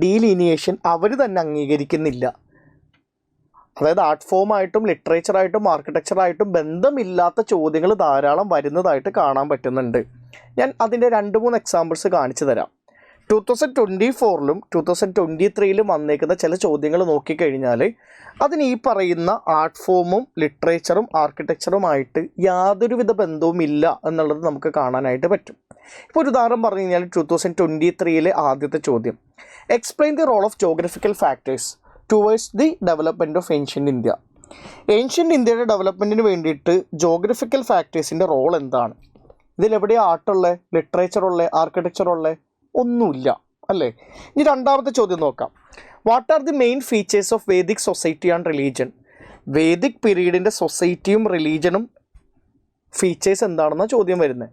ഡീലിനിയേഷൻ അവർ തന്നെ അംഗീകരിക്കുന്നില്ല. അതായത് ആർട്ട് ഫോമായിട്ടും ലിറ്ററേച്ചറായിട്ടും ആർക്കിടെക്ചറായിട്ടും ബന്ധമില്ലാത്ത ചോദ്യങ്ങൾ ധാരാളം വരുന്നതായിട്ട് കാണാൻ പറ്റുന്നുണ്ട്. ഞാൻ അതിൻ്റെ 2-3 എക്സാമ്പിൾസ് കാണിച്ചു തരാം. 2024-ലും 2023-ലും വന്നേക്കുന്ന ചില ചോദ്യങ്ങൾ നോക്കിക്കഴിഞ്ഞാൽ അതിന് ഈ പറയുന്ന ആർട്ട് ഫോമും ലിറ്ററേച്ചറും ആർക്കിടെക്ചറുമായിട്ട് യാതൊരുവിധ ബന്ധവും ഇല്ല എന്നുള്ളത് നമുക്ക് കാണാനായിട്ട് പറ്റും. ഇപ്പോൾ ഒരു ഉദാഹരണം പറഞ്ഞു കഴിഞ്ഞാൽ 2023-ലെ ആദ്യത്തെ ചോദ്യം, explain the role of geographical factors towards the development of ancient India. Ancient ഇന്ത്യയുടെ ഡെവലപ്മെൻറ്റിന് വേണ്ടിയിട്ട് ജോഗ്രഫിക്കൽ ഫാക്ടേഴ്സിൻ്റെ റോൾ എന്താണ്? ഇതിലെവിടെയാണ് ആർട്ടുള്ളത്, ലിറ്ററേച്ചറുള്ളത്, ആർക്കിടെക്ചറുള്ളത്? ഒന്നുമില്ല അല്ലേ. ഇനി രണ്ടാമത്തെ ചോദ്യം നോക്കാം. What are the main features of Vedic society and religion? Vedic പീരീഡിൻ്റെ സൊസൈറ്റിയും റിലീജനും ഫീച്ചേഴ്സ് എന്താണെന്നാണ് ചോദ്യം വരുന്നത്.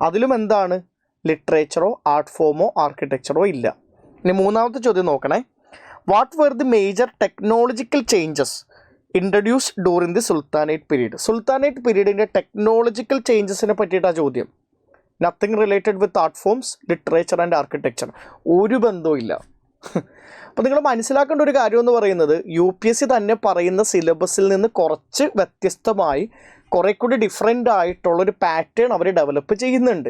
അതിലും എന്താണ്? ലിറ്ററേച്ചറോ ആർട്ട് ഫോമോ ആർക്കിടെക്ചറോ ഇല്ല. ഇനി മൂന്നാമത്തെ ചോദ്യം നോക്കണേ. What were the major technological changes introduced during the sultanate period? Sultanate പീരീഡിൻ്റെ ടെക്നോളജിക്കൽ ചേഞ്ചസിനെ പറ്റിയിട്ടാണ് ചോദ്യം. Nothing related with art forms, literature and architecture. ഒരു ബന്ധവും ഇല്ല. അപ്പോൾ നിങ്ങൾ മനസ്സിലാക്കേണ്ട ഒരു കാര്യം എന്ന് പറയുന്നത് UPSC തന്നെ പറയുന്ന സിലബസിൽ നിന്ന് കുറച്ച് വ്യത്യസ്തമായി കുറേ കൂടി ഡിഫറെൻ്റ് ആയിട്ടുള്ളൊരു പാറ്റേൺ അവർ ഡെവലപ്പ് ചെയ്യുന്നുണ്ട്.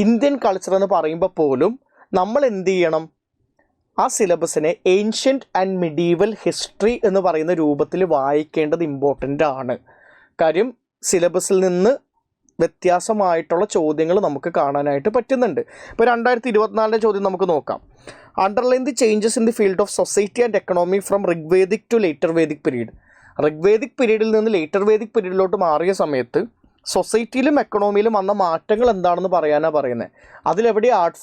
ഇന്ത്യൻ കൾച്ചർ എന്ന് പറയുമ്പോൾ പോലും നമ്മൾ എന്ത് ചെയ്യണം? ആ സിലബസിനെ ഏൻഷ്യൻറ്റ് ആൻഡ് മിഡീവൽ ഹിസ്റ്ററി എന്ന് പറയുന്ന രൂപത്തിൽ വായിക്കേണ്ടത് ഇമ്പോർട്ടൻ്റ് ആണ്. കാര്യം സിലബസിൽ നിന്ന് വ്യത്യാസമായിട്ടുള്ള ചോദ്യങ്ങൾ നമുക്ക് കാണാനായിട്ട് പറ്റുന്നുണ്ട്. ഇപ്പോൾ 2024 ചോദ്യം നമുക്ക് നോക്കാം. Underline the changes in the field of society and economy from Rigvedic to later Vedic period. Rigvedic പീരീഡിൽ നിന്ന് ലേറ്റർ വേദിക് പീരീഡിലോട്ട് മാറിയ സമയത്ത് സൊസൈറ്റിയിലും എക്കണോമിയിലും വന്ന മാറ്റങ്ങൾ എന്താണെന്ന് പറയാനാണ് പറയുന്നത്. അതിലെവിടെ ആർട്ട്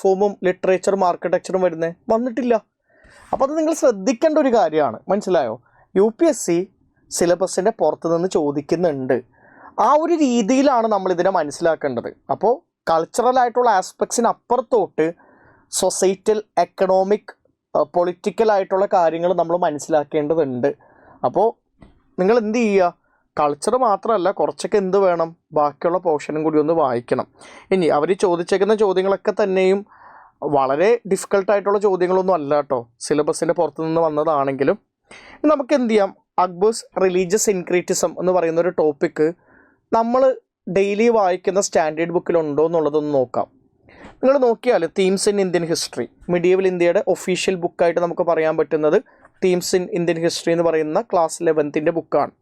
ഫോമും ലിറ്ററേച്ചറും ആർക്കിടെക്ചറും വരുന്നത്? വന്നിട്ടില്ല. അപ്പോൾ അത് നിങ്ങൾ ശ്രദ്ധിക്കേണ്ട ഒരു കാര്യമാണ്, മനസ്സിലായോ? UPSC സിലബസിൻ്റെ പുറത്ത് നിന്ന് ചോദിക്കുന്നുണ്ട്. ആ ഒരു രീതിയിലാണ് നമ്മളിതിനെ മനസ്സിലാക്കേണ്ടത്. അപ്പോൾ കൾച്ചറൽ ആയിട്ടുള്ള ആസ്പെക്ട്സിന് അപ്പുറത്തോട്ട് സൊസൈറ്റൽ, എക്കണോമിക്, പൊളിറ്റിക്കൽ ആയിട്ടുള്ള കാര്യങ്ങൾ നമ്മൾ മനസ്സിലാക്കേണ്ടതുണ്ട്. അപ്പോൾ നിങ്ങൾ എന്ത് ചെയ്യുക, കൾച്ചർ മാത്രമല്ല കുറച്ചൊക്കെ എന്ത് വേണം, ബാക്കിയുള്ള പോർഷനും കൂടി ഒന്ന് വായിക്കണം. ഇനി അവർ ചോദിച്ചേക്കുന്ന ചോദ്യങ്ങളൊക്കെ തന്നെയും വളരെ ഡിഫിക്കൽട്ടായിട്ടുള്ള ചോദ്യങ്ങളൊന്നും അല്ല കേട്ടോ, സിലബസിൻ്റെ പുറത്തു നിന്ന് വന്നതാണെങ്കിലും. നമുക്ക് എന്ത് ചെയ്യാം, അക്ബേഴ്സ് റിലീജിയസ് സിൻക്രീറ്റിസം എന്ന് പറയുന്ന ഒരു ടോപ്പിക്ക് നമ്മൾ ഡെയിലി വായിക്കുന്ന സ്റ്റാൻഡേർഡ് ബുക്കിലുണ്ടോ എന്നുള്ളതൊന്ന് നോക്കാം. നിങ്ങൾ നോക്കിയാൽ themes in Indian history, medieval ഇന്ത്യയുടെ ഒഫീഷ്യൽ ബുക്കായിട്ട് നമുക്ക് പറയാൻ പറ്റുന്നത് തീംസ് ഇൻ ഇന്ത്യൻ ഹിസ്റ്ററി എന്ന് പറയുന്ന ക്ലാസ് 11ൻ്റെ ബുക്കാണ്.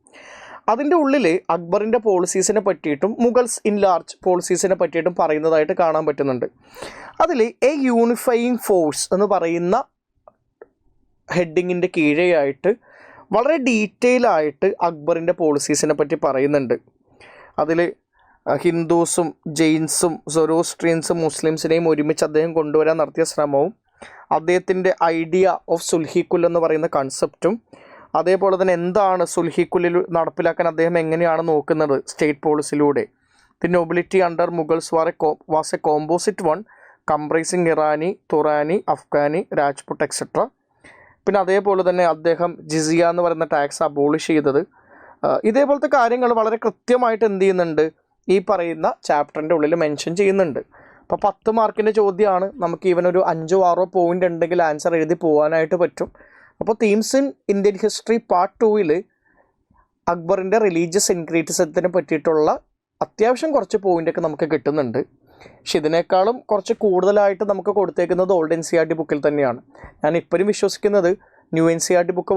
അതിൻ്റെ ഉള്ളിൽ അക്ബറിൻ്റെ പോളിസീസിനെ പറ്റിയിട്ടും മുഗൾസ് ഇൻ ലാർജ് പോളിസീസിനെ പറ്റിയിട്ടും പറയുന്നതായിട്ട് കാണാൻ പറ്റുന്നുണ്ട്. അതിൽ എ യൂണിഫയിങ് ഫോഴ്സ് എന്ന് പറയുന്ന ഹെഡിങ്ങിൻ്റെ കീഴെയായിട്ട് വളരെ ഡീറ്റെയിൽ ആയിട്ട് അക്ബറിൻ്റെ പോളിസീസിനെ പറ്റി പറയുന്നുണ്ട്. അതിൽ ഹിന്ദുസും ജെയിൻസും സൊറോസ്ട്രിയൻസും മുസ്ലിംസിനെയും ഒരുമിച്ച് അദ്ദേഹം കൊണ്ടുവരാൻ നടത്തിയ ശ്രമവും അദ്ദേഹത്തിൻ്റെ ഐഡിയ ഓഫ് സുൽഹിക്കുൽ എന്ന് പറയുന്ന കൺസെപ്റ്റും അതേപോലെ തന്നെ എന്താണ് സുൽഹിക്കുലിൽ നടപ്പിലാക്കാൻ അദ്ദേഹം എങ്ങനെയാണ് നോക്കുന്നത് സ്റ്റേറ്റ് പോളിസിയിലൂടെ. The nobility under Mughals was a composite one comprising Irani, Turani, Afghani, Rajput etcetera. പിന്നെ അതേപോലെ തന്നെ അദ്ദേഹം ജിസിയ എന്ന് പറയുന്ന ടാക്സ് അബോളിഷ് ചെയ്തത്. ഇതേപോലത്തെ കാര്യങ്ങൾ വളരെ കൃത്യമായിട്ട് എന്ത് ചെയ്യുന്നുണ്ട്, ഈ പറയുന്ന ചാപ്റ്ററിൻ്റെ ഉള്ളിൽ മെൻഷൻ ചെയ്യുന്നുണ്ട്. അപ്പോൾ 10 മാർക്കിൻ്റെ ചോദ്യമാണ്, നമുക്ക് ഈവൻ ഒരു 5-6 പോയിൻ്റ് ഉണ്ടെങ്കിൽ ആൻസർ എഴുതി പോകാനായിട്ട് പറ്റും. അപ്പോൾ themes in Indian history part 2-ൽ അക്ബറിൻ്റെ റിലീജിയസ് സിൻക്രീറ്റിസത്തിനെ പറ്റിയിട്ടുള്ള അത്യാവശ്യം കുറച്ച് പോയിൻ്റൊക്കെ നമുക്ക് കിട്ടുന്നുണ്ട്. പക്ഷെ ഇതിനേക്കാളും കുറച്ച് കൂടുതലായിട്ട് നമുക്ക് കൊടുത്തേക്കുന്നത് ഓൾഡ് NCERT ബുക്കിൽ തന്നെയാണ്. ഞാൻ ഇപ്പോഴും വിശ്വസിക്കുന്നത് ന്യൂ NCERT ബുക്ക്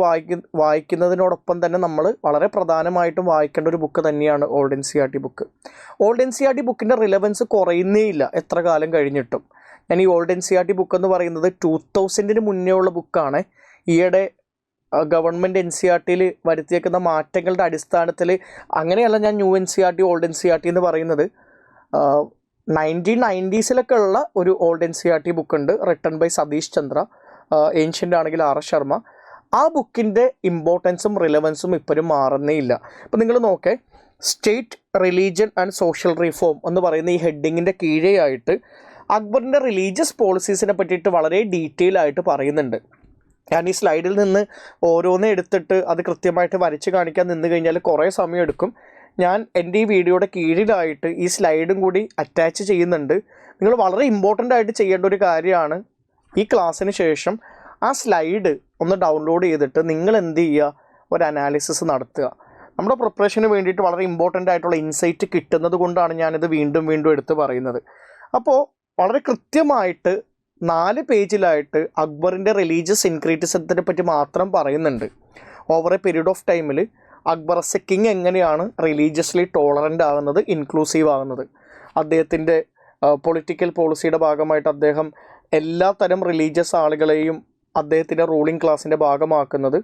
വായിക്കുന്നതിനോടൊപ്പം തന്നെ നമ്മൾ വളരെ പ്രധാനമായിട്ടും വായിക്കേണ്ട ഒരു ബുക്ക് തന്നെയാണ് old NCERT book. Old NCERT ബുക്കിൻ്റെ റിലവൻസ് കുറയുന്നേ ഇല്ല എത്ര കാലം കഴിഞ്ഞിട്ടും. ഞാൻ ഈ ഓൾഡ് NCERT ബുക്ക് എന്ന് പറയുന്നത് 2000-ന് മുന്നേ ഉള്ള ബുക്കാണ്. ഈയിടെ ഗവൺമെൻറ് NCERT-ൽ വരുത്തിയേക്കുന്ന മാറ്റങ്ങളുടെ അടിസ്ഥാനത്തിൽ അങ്ങനെയല്ല ഞാൻ ന്യൂ NCERT ഓൾഡ് NCERT എന്ന് പറയുന്നത്. 1990s ഉള്ള ഒരു ഓൾഡ് NCERT ബുക്കുണ്ട്, written by Satish Chandra, ancient ആണെങ്കിൽ RS ശർമ്മ. ആ ബുക്കിൻ്റെ ഇമ്പോർട്ടൻസും റിലവൻസും ഇപ്പോഴും മാറുന്നേ ഇല്ല. അപ്പോൾ നിങ്ങൾ നോക്കേ, state, religion and social reform എന്ന് പറയുന്ന ഈ ഹെഡിങ്ങിൻ്റെ കീഴെയായിട്ട് അക്ബറിൻ്റെ റിലീജിയസ് പോളിസീസിനെ പറ്റിയിട്ട് വളരെ ഡീറ്റെയിൽ ആയിട്ട് പറയുന്നുണ്ട്. ഞാൻ ഈ സ്ലൈഡിൽ നിന്ന് ഓരോന്നേ എടുത്തിട്ട് അത് കൃത്യമായിട്ട് വരച്ച് കാണിക്കാൻ നിന്ന് കഴിഞ്ഞാൽ കുറേ സമയം എടുക്കും. ഞാൻ എൻ്റെ ഈ വീഡിയോയുടെ കീഴിലായിട്ട് ഈ സ്ലൈഡും കൂടി അറ്റാച്ച് ചെയ്യുന്നുണ്ട്. നിങ്ങൾ വളരെ ഇമ്പോർട്ടൻ്റ് ആയിട്ട് ചെയ്യേണ്ട ഒരു കാര്യമാണ്, ഈ ക്ലാസ്സിന് ശേഷം ആ സ്ലൈഡ് ഒന്ന് ഡൗൺലോഡ് ചെയ്തിട്ട് നിങ്ങൾ എന്ത് ചെയ്യുക, ഒരു അനാലിസിസ് നടത്തുക. നമ്മുടെ പ്രിപ്പറേഷന് വേണ്ടിയിട്ട് വളരെ ഇമ്പോർട്ടൻ്റ് ആയിട്ടുള്ള ഇൻസൈറ്റ് കിട്ടുന്നത് കൊണ്ടാണ് ഞാനിത് വീണ്ടും വീണ്ടും എടുത്ത് പറയുന്നത്. അപ്പോൾ വളരെ കൃത്യമായിട്ട് 4 പേജിലായിട്ട് അക്ബറിൻ്റെ റിലീജിയസ് സിൻക്രീറ്റിസത്തിനെ പറ്റി മാത്രം പറയുന്നുണ്ട്. ഓവർ എ പീരീഡ് ഓഫ് ടൈമിൽ അക്ബർ എസ് എ കിങ് എങ്ങനെയാണ് റിലീജിയസ്ലി ടോളറൻ്റ് ആകുന്നത്, ഇൻക്ലൂസീവ് ആകുന്നത്, അദ്ദേഹത്തിൻ്റെ പൊളിറ്റിക്കൽ പോളിസിയുടെ ഭാഗമായിട്ട് അദ്ദേഹം എല്ലാ തരം റിലീജിയസ് ആളുകളെയും അദ്ദേഹത്തിൻ്റെ റൂളിംഗ് ക്ലാസ്സിൻ്റെ ഭാഗമാക്കുന്നത്,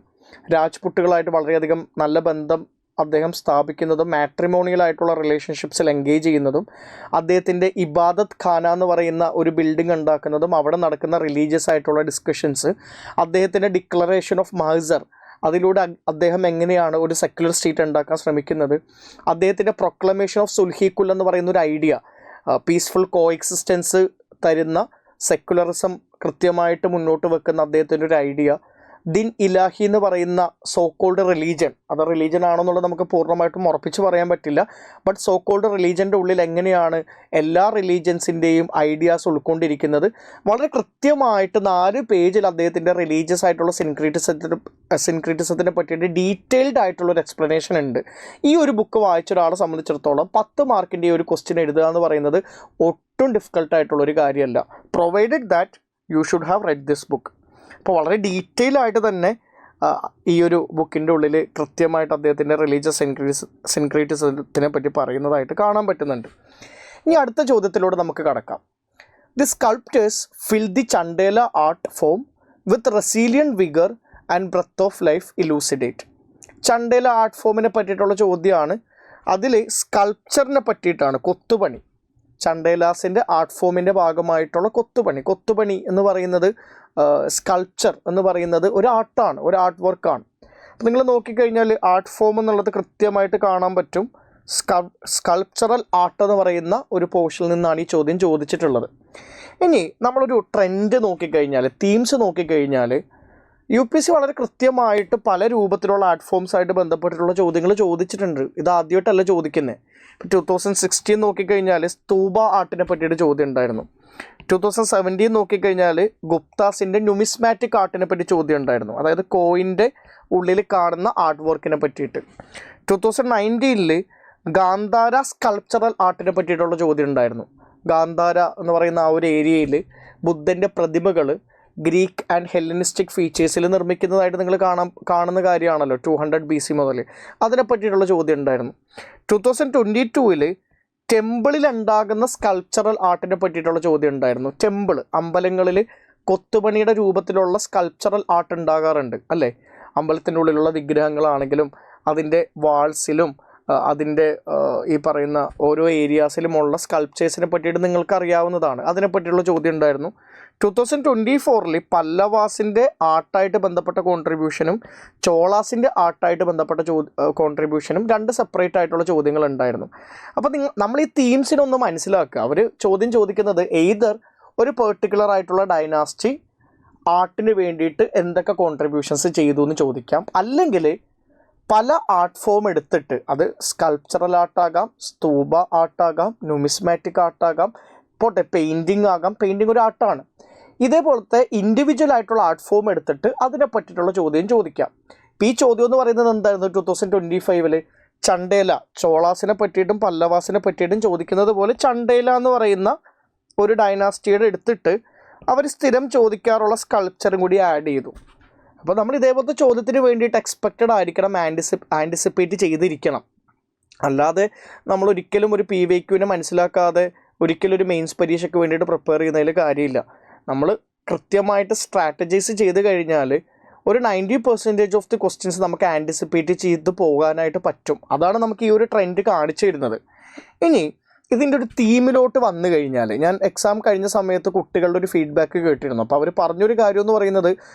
രാജ്പുട്ടുകളായിട്ട് വളരെയധികം നല്ല ബന്ധം അദ്ദേഹം സ്ഥാപിക്കുന്നതും മാട്രിമോണിയലായിട്ടുള്ള റിലേഷൻഷിപ്സിൽ എൻഗേജ് ചെയ്യുന്നതും, അദ്ദേഹത്തിൻ്റെ ഇബാദത്ത് ഖാന എന്ന് പറയുന്ന ഒരു ബിൽഡിംഗ് ഉണ്ടാക്കുന്നതും അവിടെ നടക്കുന്ന റിലീജിയസ് ആയിട്ടുള്ള ഡിസ്കഷൻസ്, അദ്ദേഹത്തിൻ്റെ ഡിക്ലറേഷൻ ഓഫ് മഹ്സർ, അതിലൂടെ അദ്ദേഹം എങ്ങനെയാണ് ഒരു സെക്യുലർ സ്റ്റേറ്റ് ഉണ്ടാക്കാൻ ശ്രമിക്കുന്നത്, അദ്ദേഹത്തിൻ്റെ പ്രൊക്ലമേഷൻ ഓഫ് സുൽഹിക്കുൽ എന്ന് പറയുന്ന ഒരു ഐഡിയ, പീസ്ഫുൾ കോ എക്സിസ്റ്റൻസ് തരുന്ന സെക്യുലറിസം കൃത്യമായിട്ട് മുന്നോട്ട് വെക്കുന്ന അദ്ദേഹത്തിൻ്റെ ഒരു ഐഡിയ, ദിൻ ഇലാഹി എന്ന് പറയുന്ന സോക്കോൾഡ് റിലീജൻ, അത് റിലീജൻ ആണെന്നുള്ളത് നമുക്ക് പൂർണ്ണമായിട്ടും ഉറപ്പിച്ച് പറയാൻ പറ്റില്ല, ബട്ട് സോക്കോൾഡ് റിലീജൻ്റെ ഉള്ളിൽ എങ്ങനെയാണ് എല്ലാ റിലീജൻസിൻ്റെയും ഐഡിയാസ് ഉൾക്കൊണ്ടിരിക്കുന്നത്, വളരെ കൃത്യമായിട്ട് 4 പേജിൽ അദ്ദേഹത്തിൻ്റെ റിലീജിയസ് ആയിട്ടുള്ള സിൻക്രീറ്റിസത്തിനെ പറ്റിയിട്ട് ഡീറ്റെയിൽഡ് ആയിട്ടുള്ളൊരു എക്സ്പ്ലനേഷൻ ഉണ്ട്. ഈ ഒരു ബുക്ക് വായിച്ച ഒരാളെ സംബന്ധിച്ചിടത്തോളം 10 മാർക്കിൻ്റെ ഒരു ക്വസ്റ്റ്യൻ എഴുതുക എന്ന് പറയുന്നത് ഒട്ടും ഡിഫിക്കൽട്ടായിട്ടുള്ളൊരു കാര്യമല്ല, provided that you should have red this book. അപ്പോൾ വളരെ ഡീറ്റെയിൽ ആയിട്ട് തന്നെ ഈ ഒരു ബുക്കിൻ്റെ ഉള്ളിൽ കൃത്യമായിട്ട് അദ്ദേഹത്തിൻ്റെ റിലീജിയസ് സിൻക്രീറ്റിസത്തിനെ പറ്റി പറയുന്നതായിട്ട് കാണാൻ പറ്റുന്നുണ്ട്. ഇനി അടുത്ത ചോദ്യത്തിലൂടെ നമുക്ക് കടക്കാം. The sculptors fill the Chandela art form with resilient vigour and breath of life elucidate. Chandela art ഫോമിനെ പറ്റിയിട്ടുള്ള ചോദ്യമാണ്. അതിൽ സ്കൾപ്ചറിനെ പറ്റിയിട്ടാണ്, കൊത്തുപണി, ചണ്ടേലാസിൻ്റെ ആർട്ട് ഫോമിൻ്റെ ഭാഗമായിട്ടുള്ള കൊത്തുപണി എന്ന് പറയുന്നത് സ്കൾപ്ചർ എന്ന് പറയുന്നത് ഒരു ആർട്ടാണ്, ഒരു ആർട്ട് വർക്കാണ്. അപ്പോൾ നിങ്ങൾ നോക്കിക്കഴിഞ്ഞാൽ ആർട്ട് ഫോം എന്നുള്ളത് കൃത്യമായിട്ട് കാണാൻ പറ്റും. സ്കൾപ്ചറൽ ആർട്ട് എന്ന് പറയുന്ന ഒരു പോർഷനിൽ നിന്നാണ് ഈ ചോദ്യം ചോദിച്ചിട്ടുള്ളത്. ഇനി നമ്മളൊരു ട്രെൻഡ് നോക്കിക്കഴിഞ്ഞാൽ, തീംസ് നോക്കിക്കഴിഞ്ഞാൽ UPSC വളരെ കൃത്യമായിട്ട് പല രൂപത്തിലുള്ള ആർട്ട് ഫോംസായിട്ട് ബന്ധപ്പെട്ടിട്ടുള്ള ചോദ്യങ്ങൾ ചോദിച്ചിട്ടുണ്ട്. ഇത് ആദ്യമായിട്ടല്ല ചോദിക്കുന്നത്. 2016 നോക്കിക്കഴിഞ്ഞാൽ സ്തൂപ ആർട്ടിനെ പറ്റിയിട്ട് ചോദ്യം ഉണ്ടായിരുന്നു. 2017 നോക്കിക്കഴിഞ്ഞാൽ ഗുപ്താസിൻ്റെ ന്യൂമിസ്മാറ്റിക് ആർട്ടിനെ പറ്റി ചോദ്യം ഉണ്ടായിരുന്നു, അതായത് കോയിൻ്റെ ഉള്ളിൽ കാണുന്ന ആർട്ട് വർക്കിനെ പറ്റിയിട്ട്. 2019 ഗാന്ധാര സ്കൾപ്ചറൽ ആർട്ടിനെ പറ്റിയിട്ടുള്ള ചോദ്യം ഉണ്ടായിരുന്നു. ഗാന്ധാര എന്ന് പറയുന്ന ആ ഒരു ഏരിയയിൽ ബുദ്ധൻ്റെ പ്രതിമകൾ ഗ്രീക്ക് ആൻഡ് ഹെല്ലനിസ്റ്റിക് ഫീച്ചേഴ്സിൽ നിർമ്മിക്കുന്നതായിട്ട് നിങ്ങൾ കാണുന്ന കാര്യമാണല്ലോ, 200 BC മുതൽ. അതിനെ പറ്റിയിട്ടുള്ള ചോദ്യം ഉണ്ടായിരുന്നു. 2022 ടെമ്പിളിൽ ഉണ്ടാകുന്ന സ്കൾപ്ചറൽ ആർട്ടിനെ പറ്റിയിട്ടുള്ള ചോദ്യം ഉണ്ടായിരുന്നു. ടെമ്പിൾ, അമ്പലങ്ങളിൽ കൊത്തുപണിയുടെ രൂപത്തിലുള്ള സ്കൾപ്ചറൽ ആർട്ട് ഉണ്ടാകാറുണ്ട് അല്ലേ? അമ്പലത്തിൻ്റെ ഉള്ളിലുള്ള വിഗ്രഹങ്ങളാണെങ്കിലും അതിൻ്റെ വാൾസിലും അതിൻ്റെ ഈ പറയുന്ന ഓരോ ഏരിയാസിലുമുള്ള സ്കൾപ്ചേഴ്സിനെ പറ്റിയിട്ട് നിങ്ങൾക്ക് അറിയാവുന്നതാണ്. അതിനെപ്പറ്റിയുള്ള ചോദ്യം ഉണ്ടായിരുന്നു. 2024 പല്ലവാസിൻ്റെ ആർട്ടായിട്ട് ബന്ധപ്പെട്ട കോൺട്രിബ്യൂഷനും ചോളാസിൻ്റെ ആർട്ടായിട്ട് ബന്ധപ്പെട്ട കോൺട്രിബ്യൂഷനും 2 സെപ്പറേറ്റ് ആയിട്ടുള്ള ചോദ്യങ്ങൾ ഉണ്ടായിരുന്നു. അപ്പോൾ നമ്മൾ ഈ തീംസിനൊന്ന് മനസ്സിലാക്കുക. അവർ ചോദ്യം ചോദിക്കുന്നത് എയ്തർ ഒരു പെർട്ടിക്കുലർ ആയിട്ടുള്ള ഡൈനാസ്റ്റി ആർട്ടിന് വേണ്ടിയിട്ട് എന്തൊക്കെ കോൺട്രിബ്യൂഷൻസ് ചെയ്തു എന്ന് ചോദിക്കാം, അല്ലെങ്കിൽ പല ആർട്ട് ഫോം എടുത്തിട്ട്, അത് സ്കൾപ്ചറൽ ആർട്ടാകാം, സ്തൂപ ആർട്ടാകാം, ന്യൂമിസ്മാറ്റിക് ആർട്ടാകാം, പോട്ടെ പെയിൻറ്റിങ് ആകാം, പെയിൻറ്റിങ് ഒരു ആർട്ടാണ്. ഇതേപോലത്തെ ഇൻഡിവിജ്വൽ ആയിട്ടുള്ള ആർട്ട് ഫോം എടുത്തിട്ട് അതിനെ പറ്റിയിട്ടുള്ള ചോദ്യം ചോദിക്കാം. ഇപ്പോൾ ഈ ചോദ്യം എന്ന് പറയുന്നത് എന്തായിരുന്നു? 2025 ചണ്ടേല, ചോളാസിനെ പറ്റിയിട്ടും പല്ലവാസിനെ പറ്റിയിട്ടും ചോദിക്കുന്നത് പോലെ ചണ്ടേല എന്ന് പറയുന്ന ഒരു ഡൈനാസ്റ്റിയുടെ എടുത്തിട്ട് അവർ സ്ഥിരം ചോദിക്കാറുള്ള സ്കൾപ്ചറും കൂടി ആഡ് ചെയ്തു. അപ്പോൾ നമ്മൾ ഇതേപോലത്തെ ചോദ്യത്തിന് വേണ്ടിയിട്ട് എക്സ്പെക്റ്റഡ് ആയിരിക്കണം, ആൻറ്റിസിപ്പേറ്റ് ചെയ്തിരിക്കണം. അല്ലാതെ നമ്മൾ ഒരിക്കലും ഒരു PYQനെ മനസ്സിലാക്കാതെ ഒരിക്കലും ഒരു മെയിൻസ് പരീക്ഷയ്ക്ക് വേണ്ടിയിട്ട് പ്രിപ്പയർ ചെയ്യുന്നതിൽ കാര്യമില്ല. നമ്മൾ കൃത്യമായിട്ട് സ്ട്രാറ്റജൈസ് ചെയ്ത് കഴിഞ്ഞാൽ ഒരു 90% ഓഫ് ദി ക്വസ്റ്റ്യൻസ് നമുക്ക് ആൻറ്റിസിപ്പേറ്റ് ചെയ്ത് പോകാനായിട്ട് പറ്റും. അതാണ് നമുക്ക് ഈ ഒരു ട്രെൻഡ് കാണിച്ചു തരുന്നത്. ഇനി ഇതിൻ്റെ ഒരു തീമിലോട്ട് വന്നു കഴിഞ്ഞാൽ, ഞാൻ എക്സാം കഴിഞ്ഞ സമയത്ത് കുട്ടികളുടെ ഒരു ഫീഡ്ബാക്ക് കേട്ടിരുന്നു. അപ്പോൾ അവർ പറഞ്ഞൊരു കാര്യം എന്ന് പറയുന്നത്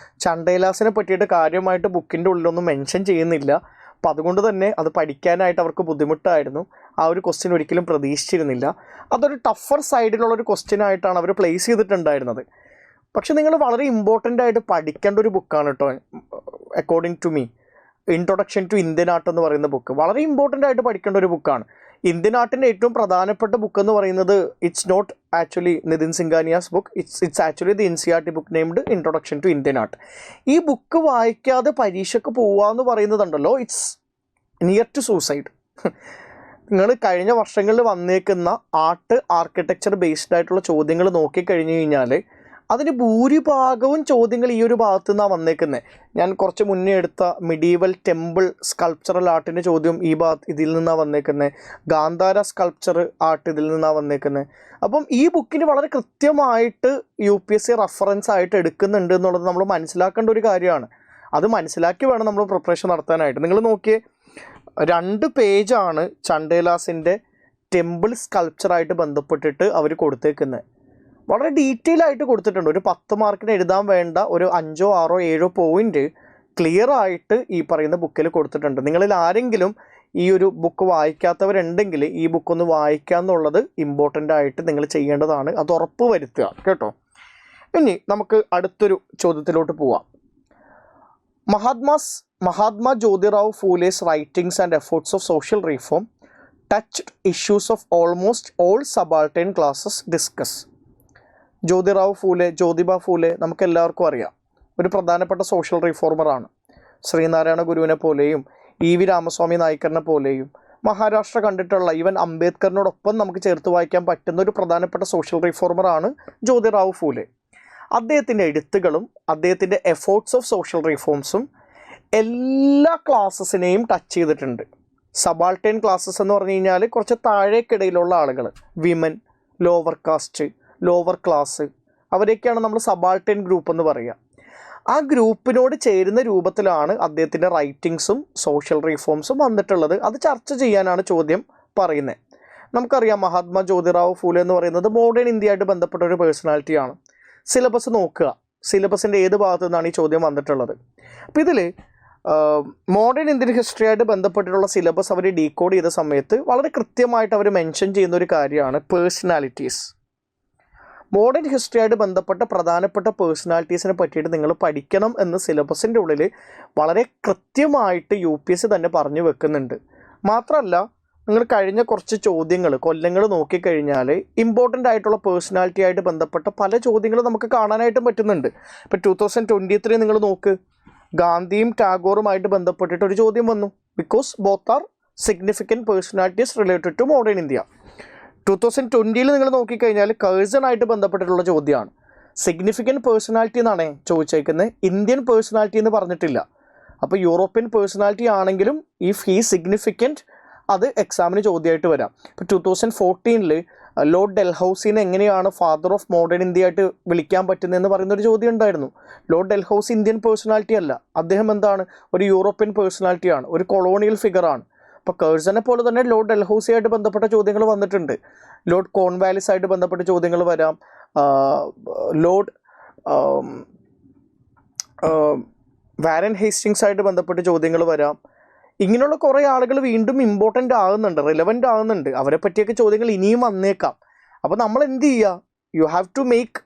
ചണ്ടേലാസിനെ പറ്റിയിട്ട് കാര്യമായിട്ട് ബുക്കിൻ്റെ ഉള്ളിലൊന്നും മെൻഷൻ ചെയ്യുന്നില്ല. അപ്പോൾ അതുകൊണ്ട് തന്നെ അത് പഠിക്കാനായിട്ട് അവർക്ക് ബുദ്ധിമുട്ടായിരുന്നു. ആ ഒരു ക്വസ്റ്റ്യൻ ഒരിക്കലും പ്രതീക്ഷിച്ചിരുന്നില്ല. അതൊരു ടഫർ സൈഡിലുള്ളൊരു ക്വസ്റ്റ്യൻ ആയിട്ടാണ് അവർ പ്ലേസ് ചെയ്തിട്ടുണ്ടായിരുന്നത്. പക്ഷെ നിങ്ങൾ വളരെ ഇമ്പോർട്ടൻ്റ് ആയിട്ട് പഠിക്കേണ്ട ഒരു ബുക്കാണ് കേട്ടോ, according to me. Introduction to Indian art എന്ന് പറയുന്ന ബുക്ക് വളരെ ഇമ്പോർട്ടൻ്റ് ആയിട്ട് പഠിക്കേണ്ട ഒരു ബുക്കാണ്. ഇന്ത്യൻ ആർട്ടിൻ്റെ ഏറ്റവും പ്രധാനപ്പെട്ട ബുക്ക് എന്ന് പറയുന്നത് it's not actually Nitin Singhania's book, it's actually the NCERT book named introduction to Indian art. ഈ ബുക്ക് വായിക്കാതെ പരീക്ഷയ്ക്ക് പോവാന്ന് പറയുന്നതുണ്ടല്ലോ, ഇറ്റ്സ് നിയർ ടു സൂസൈഡ്. നിങ്ങൾ കഴിഞ്ഞ വർഷങ്ങളിൽ വന്നേക്കുന്ന ആർക്കിടെക്ചർ ബേസ്ഡ് ആയിട്ടുള്ള ചോദ്യങ്ങൾ നോക്കിക്കഴിഞ്ഞ് കഴിഞ്ഞാൽ അതിന് ഭൂരിഭാഗവും ചോദ്യങ്ങൾ ഈ ഒരു ഭാഗത്തു നിന്നാണ് വന്നേക്കുന്നത്. ഞാൻ കുറച്ച് മുന്നേ എടുത്ത മിഡീവൽ ടെമ്പിൾ സ്കൾപ്ചറൽ ആർട്ടിൻ്റെ ചോദ്യം ഇതിൽ നിന്നാണ് വന്നേക്കുന്നത്. ഗാന്ധാര സ്കൾപ്ചർ ആർട്ട് ഇതിൽ നിന്നാണ് വന്നേക്കുന്നത്. അപ്പം ഈ ബുക്കിന് വളരെ കൃത്യമായിട്ട് UPSC റെഫറൻസ് ആയിട്ട് എടുക്കുന്നുണ്ട് എന്നുള്ളത് നമ്മൾ മനസ്സിലാക്കേണ്ട ഒരു കാര്യമാണ്. അത് മനസ്സിലാക്കി വേണം നമ്മൾ പ്രിപ്പറേഷൻ നടത്താനായിട്ട്. നിങ്ങൾ നോക്കിയേ, 2 പേജാണ് ചണ്ടേലാസിൻ്റെ ടെമ്പിൾ സ്കൾപ്ചറായിട്ട് ബന്ധപ്പെട്ടിട്ട് അവർ കൊടുത്തേക്കുന്നത്. വളരെ ഡീറ്റെയിൽ ആയിട്ട് കൊടുത്തിട്ടുണ്ട്. ഒരു 10 മാർക്കിന് എഴുതാൻ വേണ്ട ഒരു 5, 6, 7 പോയിന്റ് ക്ലിയർ ആയിട്ട് ഈ പറയുന്ന ബുക്കിൽ കൊടുത്തിട്ടുണ്ട്. നിങ്ങളിൽ ആരെങ്കിലും ഈ ഒരു ബുക്ക് വായിക്കാത്തവരുണ്ടെങ്കിൽ ഈ ബുക്കൊന്ന് വായിക്കുക എന്നുള്ളത് ഇമ്പോർട്ടൻ്റ് ആയിട്ട് നിങ്ങൾ ചെയ്യേണ്ടതാണ്. അത് ഉറപ്പ് വരുത്തുക കേട്ടോ. ഇനി നമുക്ക് അടുത്തൊരു ചോദ്യത്തിലോട്ട് പോവാം. Mahatma Jyotirao Phule's writings and efforts of social reform touched issues of almost all subaltern classes discuss. Jyotiba Phule നമുക്ക് എല്ലാവർക്കും അറിയാം, ഒരു പ്രധാനപ്പെട്ട സോഷ്യൽ റിഫോർമറാണ്. ശ്രീനാരായണ ഗുരുവിനെ പോലെയും EV രാമസ്വാമി നായ്ക്കറിനെ പോലെയും മഹാരാഷ്ട്ര കണ്ടിട്ടുള്ള ഈവൻ അംബേദ്കറിനോടൊപ്പം നമുക്ക് ചേർത്ത് വായിക്കാൻ പറ്റുന്ന ഒരു പ്രധാനപ്പെട്ട സോഷ്യൽ റിഫോർമറാണ് ജ്യോതിറാവ് ഫൂലെ. അദ്ദേഹത്തിൻ്റെ എഴുത്തുകളും അദ്ദേഹത്തിൻ്റെ എഫേർട്സ് ഓഫ് സോഷ്യൽ റിഫോംസും എല്ലാ ക്ലാസ്സസിനെയും ടച്ച് ചെയ്തിട്ടുണ്ട്. സബാൾട്ടൈൻ ക്ലാസ്സസ് എന്ന് പറഞ്ഞു കഴിഞ്ഞാൽ കുറച്ച് താഴേക്കിടയിലുള്ള ആളുകൾ, women, lower caste, lower class, അവരെയൊക്കെയാണ് നമ്മൾ സബാൾട്ടൈൻ ഗ്രൂപ്പ് എന്ന് പറയുക. ആ ഗ്രൂപ്പിനോട് ചേരുന്ന രൂപത്തിലാണ് അദ്ദേഹത്തിൻ്റെ റൈറ്റിങ്സും സോഷ്യൽ റിഫോംസും വന്നിട്ടുള്ളത്. അത് ചർച്ച ചെയ്യാനാണ് ചോദ്യം പറയുന്നത്. നമുക്കറിയാം മഹാത്മാ ജ്യോതിറാവ് ഫൂലെ എന്ന് പറയുന്നത് മോഡേൺ ഇന്ത്യയായിട്ട് ബന്ധപ്പെട്ട ഒരു പേഴ്സണാലിറ്റിയാണ്. സിലബസ് നോക്കുക, സിലബസിൻ്റെ ഏത് ഭാഗത്തു നിന്നാണ് ഈ ചോദ്യം വന്നിട്ടുള്ളത്. അപ്പോൾ ഇതിൽ മോഡേൺ ഇന്ത്യൻ ഹിസ്റ്ററിയായിട്ട് ബന്ധപ്പെട്ടിട്ടുള്ള സിലബസ് അവർ ഡീകോഡ് ചെയ്ത സമയത്ത് വളരെ കൃത്യമായിട്ട് അവർ മെൻഷൻ ചെയ്യുന്ന ഒരു കാര്യമാണ് പേഴ്സണാലിറ്റീസ്. മോഡേൺ ഹിസ്റ്ററിയായിട്ട് ബന്ധപ്പെട്ട പ്രധാനപ്പെട്ട പേഴ്സണാലിറ്റീസിനെ പറ്റിയിട്ട് നിങ്ങൾ പഠിക്കണം എന്ന് സിലബസിൻ്റെ ഉള്ളിൽ വളരെ കൃത്യമായിട്ട് UPSC തന്നെ പറഞ്ഞു വെക്കുന്നുണ്ട്. മാത്രമല്ല, നിങ്ങൾ കഴിഞ്ഞ കുറച്ച് ചോദ്യങ്ങൾ കൊല്ലങ്ങൾ നോക്കിക്കഴിഞ്ഞാൽ ഇമ്പോർട്ടൻ്റ് ആയിട്ടുള്ള പേഴ്സണാലിറ്റി ആയിട്ട് ബന്ധപ്പെട്ട പല ചോദ്യങ്ങളും നമുക്ക് കാണാനായിട്ടും പറ്റുന്നുണ്ട്. ഇപ്പോൾ 2023 നിങ്ങൾ നോക്ക്, ഗാന്ധിയും ടാഗോറുമായിട്ട് ബന്ധപ്പെട്ടിട്ട് ഒരു ചോദ്യം വന്നു. Because both are significant personalities related to modern India. 2020 നിങ്ങൾ നോക്കിക്കഴിഞ്ഞാൽ കേഴ്സണായിട്ട് ബന്ധപ്പെട്ടിട്ടുള്ള ചോദ്യമാണ്. സിഗ്നിഫിക്കൻറ്റ് പേഴ്സണാലിറ്റി എന്നാണ് ചോദിച്ചേക്കുന്നത്, ഇന്ത്യൻ പേഴ്സണാലിറ്റി എന്ന് പറഞ്ഞിട്ടില്ല. അപ്പോൾ യൂറോപ്യൻ പേഴ്സണാലിറ്റി ആണെങ്കിലും ഇഫ് ഹീ സിഗ്നിഫിക്കൻറ്റ് അത് എക്സാമിന് ചോദ്യമായിട്ട് വരാം. ഇപ്പോൾ 2014 ലോർഡ് ഡെൽഹൌസിനെ എങ്ങനെയാണ് ഫാദർ ഓഫ് മോഡേൺ ഇന്ത്യ ആയിട്ട് വിളിക്കാൻ പറ്റുന്നതെന്ന് പറയുന്നൊരു ചോദ്യം ഉണ്ടായിരുന്നു. ലോർഡ് ഡെൽഹൌസി ഇന്ത്യൻ പേഴ്സണാലിറ്റി അല്ല, അദ്ദേഹം എന്താണ്, ഒരു യൂറോപ്യൻ പേഴ്സണാലിറ്റിയാണ്, ഒരു കൊളോണിയൽ ഫിഗറാണ്. അപ്പോൾ കേഴ്സനെ പോലെ തന്നെ ലോർഡ് ഡെൽഹൌസി ആയിട്ട് ബന്ധപ്പെട്ട ചോദ്യങ്ങൾ വന്നിട്ടുണ്ട്. ലോർഡ് കോൺവാലിസ് ആയിട്ട് ബന്ധപ്പെട്ട ചോദ്യങ്ങൾ വരാം, ലോർഡ് വാരൻ ഹേസ്റ്റിങ്സ് ആയിട്ട് ബന്ധപ്പെട്ട ചോദ്യങ്ങൾ വരാം. ഇങ്ങനെയുള്ള കുറേ ആളുകൾ വീണ്ടും ഇമ്പോർട്ടൻ്റ് ആകുന്നുണ്ട്, റിലവൻ്റ് ആകുന്നുണ്ട്. അവരെ പറ്റിയൊക്കെ ചോദ്യങ്ങൾ ഇനിയും വന്നേക്കാം. അപ്പോൾ നമ്മൾ എന്ത് ചെയ്യുക, you have to make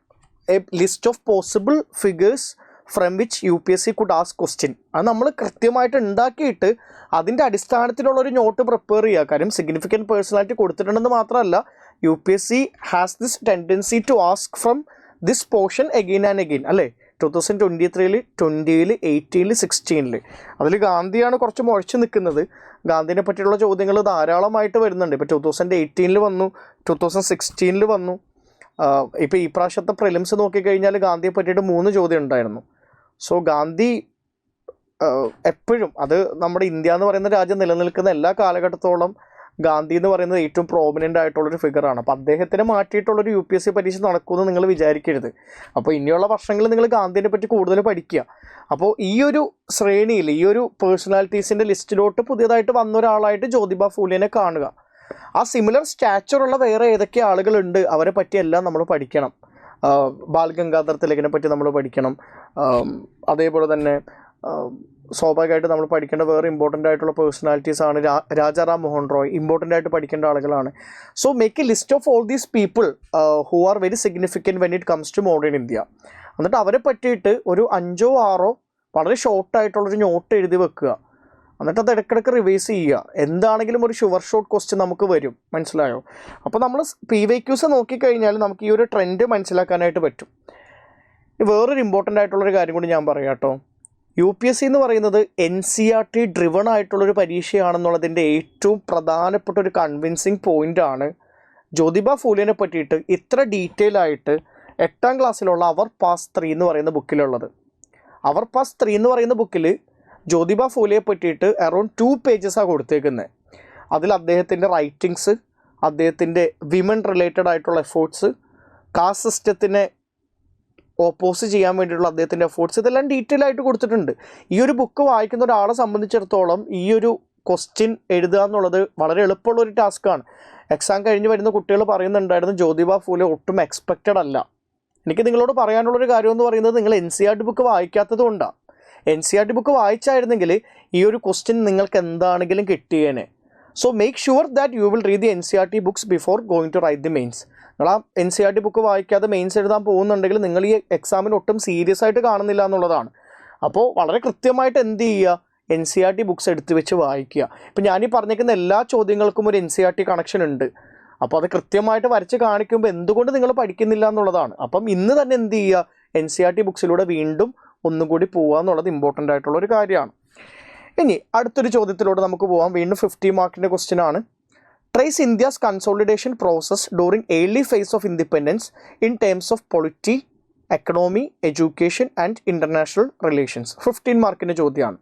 a list of possible figures from which UPSC could ask question. അത് നമ്മൾ കൃത്യമായിട്ട് ഉണ്ടാക്കിയിട്ട് അതിൻ്റെ അടിസ്ഥാനത്തിലുള്ളൊരു നോട്ട് പ്രിപ്പയർ ചെയ്യുക. കാര്യം സിഗ്നിഫിക്കൻറ്റ് പേഴ്സണാലിറ്റി കൊടുത്തിട്ടുണ്ടെന്ന് മാത്രമല്ല, UPSC has this tendency to ask from this portion again and again, അല്ലേ? 2023, 20, 18, 16 അതിൽ ഗാന്ധിയാണ് കുറച്ച് മുഴച്ച് നിൽക്കുന്നത്. ഗാന്ധിനെ പറ്റിയുള്ള ചോദ്യങ്ങൾ ധാരാളമായിട്ട് വരുന്നുണ്ട്. ഇപ്പോൾ 2018 വന്നു, 2016 വന്നു. ഇപ്പോൾ ഈ പ്രാവശ്യത്തെ പ്രിലിംസ് നോക്കിക്കഴിഞ്ഞാൽ ഗാന്ധിയെ പറ്റിയിട്ട് 3 ചോദ്യം ഉണ്ടായിരുന്നു. സോ ഗാന്ധി എപ്പോഴും, അത് നമ്മുടെ ഇന്ത്യ എന്ന് പറയുന്ന രാജ്യം നിലനിൽക്കുന്ന എല്ലാ കാലഘട്ടത്തോളം ഗാന്ധി എന്ന് പറയുന്നത് ഏറ്റവും പ്രോമിനൻ്റ് ആയിട്ടുള്ളൊരു ഫിഗറാണ്. അപ്പോൾ അദ്ദേഹത്തിനെ മാറ്റിയിട്ടുള്ളൊരു UPSC പരീക്ഷ നടക്കുമെന്ന് നിങ്ങൾ വിചാരിക്കരുത്. അപ്പോൾ ഇനിയുള്ള വർഷങ്ങളിൽ നിങ്ങൾ ഗാന്ധിനെ പറ്റി കൂടുതൽ പഠിക്കുക. അപ്പോൾ ഈ ഒരു ശ്രേണിയിൽ, ഈ ഒരു പേഴ്സണാലിറ്റീസിൻ്റെ ലിസ്റ്റിലോട്ട് പുതിയതായിട്ട് വന്ന ഒരാളായിട്ട് ജ്യോതിബ ഫൂലെനെ കാണുക. ആ സിമിലർ സ്റ്റാച്ചറുള്ള വേറെ ഏതൊക്കെ ആളുകളുണ്ട് അവരെ പറ്റിയെല്ലാം നമ്മൾ പഠിക്കണം. ബാൽ ഗംഗാധർ തിലകിനെ പറ്റി നമ്മൾ പഠിക്കണം. അതേപോലെ തന്നെ സ്വാഭാവികമായിട്ട് നമ്മൾ പഠിക്കേണ്ട വേറെ ഇമ്പോർട്ടൻ്റ് ആയിട്ടുള്ള പേഴ്സണാലിറ്റീസാണ് രാജാറാം മോഹൻ റോയ്, ഇമ്പോർട്ടൻ്റ് ആയിട്ട് പഠിക്കേണ്ട ആളുകളാണ്. So make a list of all these people who are very significant when it comes to modern India. എന്നിട്ട് അവരെ പറ്റിയിട്ട് ഒരു 5 or 6 വളരെ ഷോർട്ടായിട്ടുള്ളൊരു നോട്ട് എഴുതി വെക്കുക. എന്നിട്ട് അത് ഇടയ്ക്കിടയ്ക്ക് റിവൈസ് ചെയ്യുക. എന്താണെങ്കിലും ഒരു ഷുവർ ഷോട്ട് ക്വസ്റ്റ്യൻ നമുക്ക് വരും, മനസ്സിലായോ? അപ്പോൾ നമ്മൾ PYQs നോക്കിക്കഴിഞ്ഞാൽ നമുക്ക് ഈ ഒരു ട്രെൻഡ് മനസ്സിലാക്കാനായിട്ട് പറ്റും. വേറൊരു ഇമ്പോർട്ടൻ്റ് ആയിട്ടുള്ളൊരു കാര്യം കൂടി ഞാൻ പറയാം കേട്ടോ. UPSC എന്ന് പറയുന്നത് NCERT ഡ്രിവൺ ആയിട്ടുള്ളൊരു പരീക്ഷയാണെന്നുള്ളതിൻ്റെ ഏറ്റവും പ്രധാനപ്പെട്ട ഒരു കൺവിൻസിങ് പോയിൻ്റാണ് ജ്യോതിബ ഫൂലെനെ പറ്റിയിട്ട് ഇത്ര ഡീറ്റെയിൽ ആയിട്ട് 8ാം ക്ലാസ്സിലുള്ള അവർ പാസ് 3 എന്ന് പറയുന്ന ബുക്കിലുള്ളത്. അവർ പാസ് 3 എന്ന് പറയുന്ന ബുക്കിൽ ജ്യോതിബ ഫൂലെയെ പറ്റിയിട്ട് അറൗണ്ട് 2 pages കൊടുത്തേക്കുന്നത്. അതിൽ അദ്ദേഹത്തിൻ്റെ റൈറ്റിങ്സ്, അദ്ദേഹത്തിൻ്റെ വിമൻ റിലേറ്റഡ് ആയിട്ടുള്ള എഫേർട്സ്, കാസ്റ്റ് സിസ്റ്റത്തിനെ ഓപ്പോസ് ചെയ്യാൻ വേണ്ടിയിട്ടുള്ള അദ്ദേഹത്തിൻ്റെ എഫേർട്സ്, ഇതെല്ലാം ഡീറ്റെയിൽ ആയിട്ട് കൊടുത്തിട്ടുണ്ട്. ഈ ഒരു ബുക്ക് വായിക്കുന്ന ഒരാളെ സംബന്ധിച്ചിടത്തോളം ഈ ഒരു ക്വസ്റ്റ്യൻ എഴുതുക എന്നുള്ളത് വളരെ എളുപ്പമുള്ളൊരു ടാസ്ക്കാണ്. എക്സാം കഴിഞ്ഞ് വരുന്ന കുട്ടികൾ പറയുന്നുണ്ടായിരുന്നു ജ്യോതിബ ഫൂലെ ഒട്ടും എക്സ്പെക്റ്റഡ് അല്ല. എനിക്ക് നിങ്ങളോട് പറയാനുള്ളൊരു കാര്യം എന്ന് പറയുന്നത്, നിങ്ങൾ NCERT ബുക്ക് വായിക്കാത്തത് കൊണ്ടാണ്. NCERT ബുക്ക് വായിച്ചായിരുന്നെങ്കിൽ ഈ ഒരു ക്വസ്റ്റ്യൻ നിങ്ങൾക്ക് എന്താണെങ്കിലും കിട്ടിയേനെ. So make sure that you will read the NCERT books before going to write the mains. നിങ്ങൾ ആ NCERT ബുക്ക് വായിക്കാതെ മെയിൻസ് എഴുതാൻ പോകുന്നുണ്ടെങ്കിൽ നിങ്ങൾ ഈ എക്സാമിന് ഒട്ടും സീരിയസ് ആയിട്ട് കാണുന്നില്ല എന്നുള്ളതാണ്. അപ്പോൾ വളരെ കൃത്യമായിട്ട് എന്ത് ചെയ്യുക, NCERT ബുക്സ് എടുത്ത് വെച്ച് വായിക്കുക. ഇപ്പം ഞാനീ പറഞ്ഞേക്കുന്ന എല്ലാ ചോദ്യങ്ങൾക്കും ഒരു NCERT കണക്ഷൻ ഉണ്ട്. അപ്പോൾ അത് കൃത്യമായിട്ട് വരച്ച് കാണിക്കുമ്പോൾ എന്തുകൊണ്ട് നിങ്ങൾ പഠിക്കുന്നില്ല എന്നുള്ളതാണ്. അപ്പം ഇന്ന് തന്നെ എന്ത് ചെയ്യുക, NCERT ബുക്സിലൂടെ വീണ്ടും ഒന്നും കൂടി പോവുക എന്നുള്ളത് ഇമ്പോർട്ടൻ്റ് ആയിട്ടുള്ളൊരു കാര്യമാണ്. ഇനി അടുത്തൊരു ചോദ്യത്തിലൂടെ നമുക്ക് പോകാം. വീണ്ടും 50 മാർക്കിൻ്റെ ക്വസ്റ്റ്യൻ ആണ്. Trace India's consolidation process during early phase of independence in terms of polity, economy, education and international relations. 15 മാർക്കിൻ്റെ ചോദ്യമാണ്.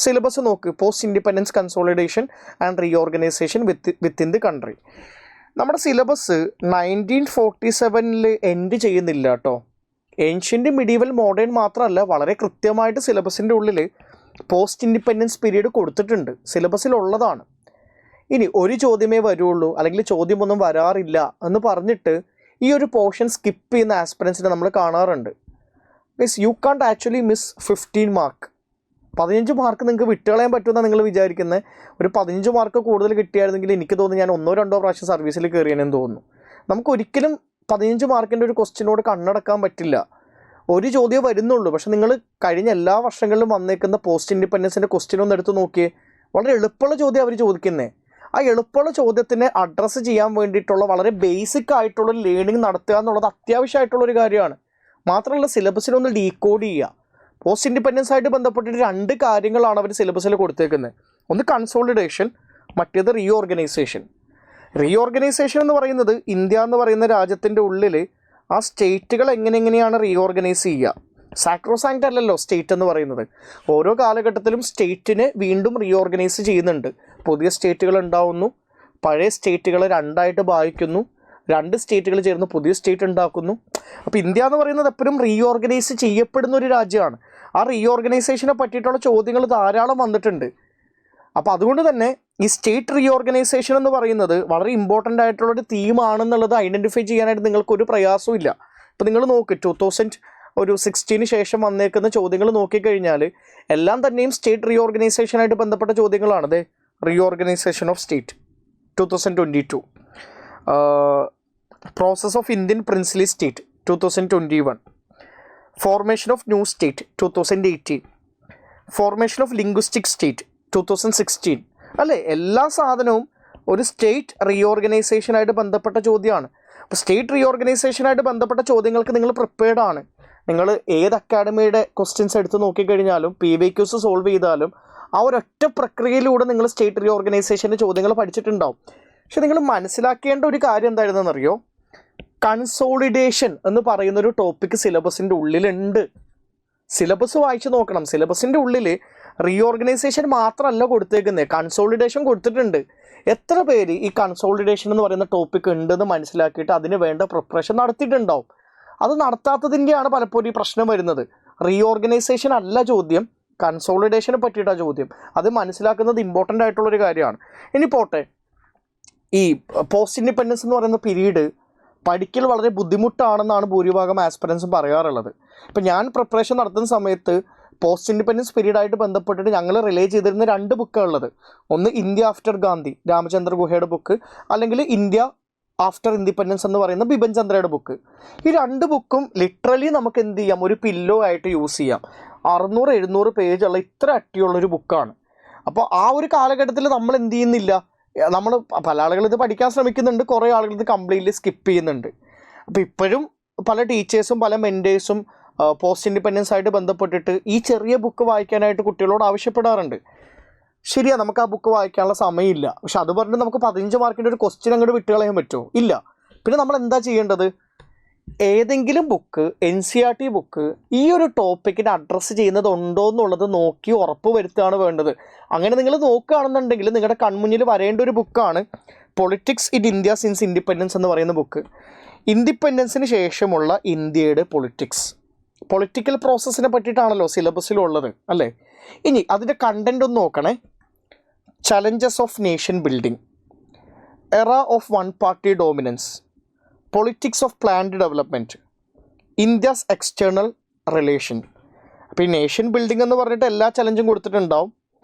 സിലബസ് നോക്ക്. Post independence consolidation and reorganisation within the country. നമ്മുടെ സിലബസ് 1947 എൻഡ് ചെയ്യുന്നില്ല കേട്ടോ. ഏൻഷ്യൻ്റ്, മിഡീവൽ, മോഡേൺ മാത്രമല്ല, വളരെ കൃത്യമായിട്ട് സിലബസിൻ്റെ ഉള്ളിൽ പോസ്റ്റ് ഇൻഡിപെൻഡൻസ് പീരീഡ് കൊടുത്തിട്ടുണ്ട്, സിലബസിലുള്ളതാണ്. ഇനി ഒരു ചോദ്യമേ വരുള്ളൂ അല്ലെങ്കിൽ ചോദ്യമൊന്നും വരാറില്ല എന്ന് പറഞ്ഞിട്ട് ഈ ഒരു പോർഷൻ സ്കിപ്പ് ചെയ്യുന്ന ആസ്പിറൻസിനെ നമ്മൾ കാണാറുണ്ട്. മീൻസ് യു കാണ്ട് ആക്ച്വലി മിസ് 15 മാർക്ക്. 15 മാർക്ക് നിങ്ങൾക്ക് വിട്ടുകളയാൻ പറ്റുമെന്നാണ് നിങ്ങൾ വിചാരിക്കുന്നത്. ഒരു 15 മാർക്ക് കൂടുതൽ കിട്ടിയായിരുന്നെങ്കിൽ എനിക്ക് തോന്നുന്നു ഞാൻ 1-2 പ്രാവശ്യം സർവീസിൽ കയറിയാനെന്ന് തോന്നുന്നു. നമുക്കൊരിക്കലും 15 മാർക്കിൻ്റെ ഒരു ക്വസ്റ്റ്യനോട് കണ്ണടക്കാൻ പറ്റില്ല. ഒരു ചോദ്യം വരുന്നുള്ളൂ. പക്ഷെ നിങ്ങൾ കഴിഞ്ഞ എല്ലാ വർഷങ്ങളിലും വന്നേക്കുന്ന പോസ്റ്റ് ഇൻഡിപെൻഡൻസിൻ്റെ ക്വസ്റ്റ്യൻ ഒന്ന് എടുത്ത് നോക്കിയേ. വളരെ എളുപ്പമുള്ള ചോദ്യം അവർ ചോദിക്കുന്നത്. ആ എളുപ്പമുള്ള ചോദ്യത്തിനെ അഡ്രസ്സ് ചെയ്യാൻ വേണ്ടിയിട്ടുള്ള വളരെ ബേസിക് ആയിട്ടുള്ള ലേണിംഗ് നടത്തുക എന്നുള്ളത് അത്യാവശ്യമായിട്ടുള്ളൊരു കാര്യമാണ്. മാത്രമല്ല സിലബസിലൊന്ന് ഡീകോഡ് ചെയ്യുക. പോസ്റ്റ് ഇൻഡിപെൻഡൻസ് ആയിട്ട് ബന്ധപ്പെട്ടിട്ട് 2 കാര്യങ്ങളാണ് അവർ സിലബസിൽ കൊടുത്തേക്കുന്നത്. ഒന്ന് കൺസോളിഡേഷൻ, മറ്റേത് റീഓർഗനൈസേഷൻ. റീഓർഗനൈസേഷൻ എന്ന് പറയുന്നത് ഇന്ത്യ എന്ന് പറയുന്ന രാജ്യത്തിൻ്റെ ഉള്ളിൽ ആ സ്റ്റേറ്റുകൾ എങ്ങനെയാണ് റീഓർഗനൈസ് ചെയ്യുക. സാക്രോസാങ്ക്റ്റ് അല്ലല്ലോ സ്റ്റേറ്റ് എന്ന് പറയുന്നത്. ഓരോ കാലഘട്ടത്തിലും സ്റ്റേറ്റിനെ വീണ്ടും റീഓർഗനൈസ് ചെയ്യുന്നുണ്ട്. പുതിയ സ്റ്റേറ്റുകൾ ഉണ്ടാവുന്നു, പഴയ സ്റ്റേറ്റുകൾ 2ആയിട്ട് ഭാഗിക്കുന്നു, 2 സ്റ്റേറ്റുകൾ ചേർന്ന് പുതിയ സ്റ്റേറ്റ് ഉണ്ടാക്കുന്നു. അപ്പോൾ ഇന്ത്യ എന്ന് പറയുന്നത് എപ്പോഴും റീഓർഗനൈസ് ചെയ്യപ്പെടുന്ന ഒരു രാജ്യമാണ്. ആ റീഓർഗനൈസേഷനെ പറ്റിയിട്ടുള്ള ചോദ്യങ്ങൾ ധാരാളം വന്നിട്ടുണ്ട്. അപ്പോൾ അതുകൊണ്ട് തന്നെ ഈ സ്റ്റേറ്റ് റീഓർഗനൈസേഷൻ എന്ന് പറയുന്നത് വളരെ ഇമ്പോർട്ടൻ്റ് ആയിട്ടുള്ളൊരു തീമാണെന്നുള്ളത് ഐഡൻറ്റിഫൈ ചെയ്യാനായിട്ട് നിങ്ങൾക്കൊരു പ്രയാസവും ഇല്ല. ഇപ്പോൾ നിങ്ങൾ നോക്ക് 2016 ശേഷം വന്നേക്കുന്ന ചോദ്യങ്ങൾ നോക്കിക്കഴിഞ്ഞാൽ എല്ലാം തന്നെയും സ്റ്റേറ്റ് റീഓർഗനൈസേഷനായിട്ട് ബന്ധപ്പെട്ട ചോദ്യങ്ങളാണ്. അതെ, reorganisation of state 2022, process of Indian princely state 2021, formation of new state 2018, formation of linguistic state 2016. അല്ലേ, എല്ലാ സാധനവും ഒരു സ്റ്റേറ്റ് റീഓർഗനൈസേഷനായിട്ട് ബന്ധപ്പെട്ട ചോദ്യമാണ്. അപ്പോൾ സ്റ്റേറ്റ് റീഓർഗനൈസേഷനായിട്ട് ബന്ധപ്പെട്ട ചോദ്യങ്ങൾക്ക് നിങ്ങൾ പ്രിപ്പയർഡ് ആണ്. നിങ്ങൾ ഏത് അക്കാഡമിയുടെ ക്വസ്റ്റ്യൻസ് എടുത്ത് നോക്കിക്കഴിഞ്ഞാലും PYQs സോൾവ് ചെയ്താലും ആ ഒരൊറ്റ പ്രക്രിയയിലൂടെ നിങ്ങൾ സ്റ്റേറ്റ് റീഓർഗനൈസേഷൻ്റെ ചോദ്യങ്ങൾ പഠിച്ചിട്ടുണ്ടാവും. പക്ഷെ നിങ്ങൾ മനസ്സിലാക്കേണ്ട ഒരു കാര്യം എന്തായിരുന്നെന്നറിയോ? കൺസോളിഡേഷൻ എന്ന് പറയുന്നൊരു ടോപ്പിക്ക് സിലബസിൻ്റെ ഉള്ളിലുണ്ട്. സിലബസ് വായിച്ച് നോക്കണം. സിലബസിൻ്റെ ഉള്ളിൽ റീഓർഗനൈസേഷൻ മാത്രമല്ല കൊടുത്തേക്കുന്നത്, കൺസോളിഡേഷൻ കൊടുത്തിട്ടുണ്ട്. എത്ര പേര് ഈ കൺസോളിഡേഷൻ എന്ന് പറയുന്ന ടോപ്പിക് ഉണ്ടെന്ന് മനസ്സിലാക്കിയിട്ട് അതിന് വേണ്ട പ്രിപ്പറേഷൻ നടത്തിയിട്ടുണ്ടാവും? അത് നടത്താത്തതിൻ്റെയാണ് പലപ്പോഴും ഈ പ്രശ്നം വരുന്നത്. റീഓർഗനൈസേഷൻ അല്ല ചോദ്യം, കൺസോളിഡേഷനെ പറ്റിയിട്ടാണ് ചോദ്യം. അത് മനസ്സിലാക്കുന്നത് ഇമ്പോർട്ടൻ്റ് ആയിട്ടുള്ളൊരു കാര്യമാണ്. ഇനി പോട്ടെ, ഈ പോസ്റ്റ് ഇൻഡിപെൻഡൻസ് എന്ന് പറയുന്ന പീരീഡ് പഠിക്കൽ വളരെ ബുദ്ധിമുട്ടാണെന്നാണ് ഭൂരിഭാഗം ആസ്പിറൻസും പറയാറുള്ളത്. ഇപ്പം ഞാൻ പ്രിപ്പറേഷൻ നടത്തുന്ന സമയത്ത് പോസ്റ്റ് ഇൻഡിപെൻഡൻസ് പീരീഡായിട്ട് ബന്ധപ്പെട്ടിട്ട് ഞങ്ങൾ റിലേ ചെയ്തിരുന്ന 2 ബുക്കാണ് ഉള്ളത്. ഒന്ന് ഇന്ത്യ ആഫ്റ്റർ ഗാന്ധി, രാമചന്ദ്ര ഗുഹയുടെ ബുക്ക്, അല്ലെങ്കിൽ ഇന്ത്യ ആഫ്റ്റർ ഇൻഡിപെൻഡൻസ് എന്ന് പറയുന്ന ബിപിൻ ചന്ദ്രയുടെ ബുക്ക്. ഈ 2 ബുക്കും ലിറ്ററലി നമുക്ക് എന്ത് ചെയ്യാം, ഒരു പില്ലോ ആയിട്ട് യൂസ് ചെയ്യാം. 600-700 പേജുള്ള ഇത്ര അട്ടിയുള്ളൊരു ബുക്കാണ്. അപ്പോൾ ആ ഒരു കാലഘട്ടത്തിൽ നമ്മൾ എന്ത് ചെയ്യുന്നില്ല, നമ്മൾ പല ആളുകൾ ഇത് പഠിക്കാൻ ശ്രമിക്കുന്നുണ്ട്, കുറേ ആളുകൾ ഇത് കംപ്ലീറ്റ്ലി സ്കിപ്പ് ചെയ്യുന്നുണ്ട്. അപ്പോൾ ഇപ്പോഴും പല ടീച്ചേഴ്സും പല മെൻറ്റേഴ്സും പോസ്റ്റ് ഇൻഡിപെൻഡൻസ് ആയിട്ട് ബന്ധപ്പെട്ടിട്ട് ഈ ചെറിയ ബുക്ക് വായിക്കാനായിട്ട് കുട്ടികളോട് ആവശ്യപ്പെടാറുണ്ട്. ശരിയാ, നമുക്ക് ആ ബുക്ക് വായിക്കാനുള്ള സമയമില്ല. പക്ഷെ അത് പറഞ്ഞിട്ട് നമുക്ക് 15 മാർക്കിൻ്റെ ഒരു ക്വസ്റ്റ്യൻ അങ്ങോട്ട് വിട്ടുകളയാൻ പറ്റുമോ? ഇല്ല. പിന്നെ നമ്മൾ എന്താ ചെയ്യേണ്ടത്? ഏതെങ്കിലും ബുക്ക്, NCERT ബുക്ക് ഈ ഒരു ടോപ്പിക്കിനെ അഡ്രസ്സ് ചെയ്യുന്നതുണ്ടോ എന്നുള്ളത് നോക്കി ഉറപ്പ് വരുത്തുകയാണ് വേണ്ടത്. അങ്ങനെ നിങ്ങൾ നോക്കുകയാണെന്നുണ്ടെങ്കിൽ നിങ്ങളുടെ കൺമുന്നിൽ വരേണ്ട ഒരു ബുക്കാണ് politics in India since independence എന്ന് പറയുന്ന ബുക്ക്. ഇൻഡിപെൻഡൻസിന് ശേഷമുള്ള ഇന്ത്യയുടെ പൊളിറ്റിക്കൽ പ്രോസസ്സിനെ പറ്റിയിട്ടാണല്ലോ സിലബസിലുള്ളത്, അല്ലേ? ഇനി അതിൻ്റെ കണ്ടൻറ് ഒന്ന് നോക്കണേ. ചലഞ്ചസ് ഓഫ് നേഷൻ ബിൽഡിംഗ്, എറ of one party dominance, politics of planned development, India's external relation. അപ്പോൾ ഈ നേഷൻ ബിൽഡിംഗ് എന്ന് പറഞ്ഞിട്ട് എല്ലാ ചലഞ്ചും കൊടുത്തിട്ടുണ്ടാവും.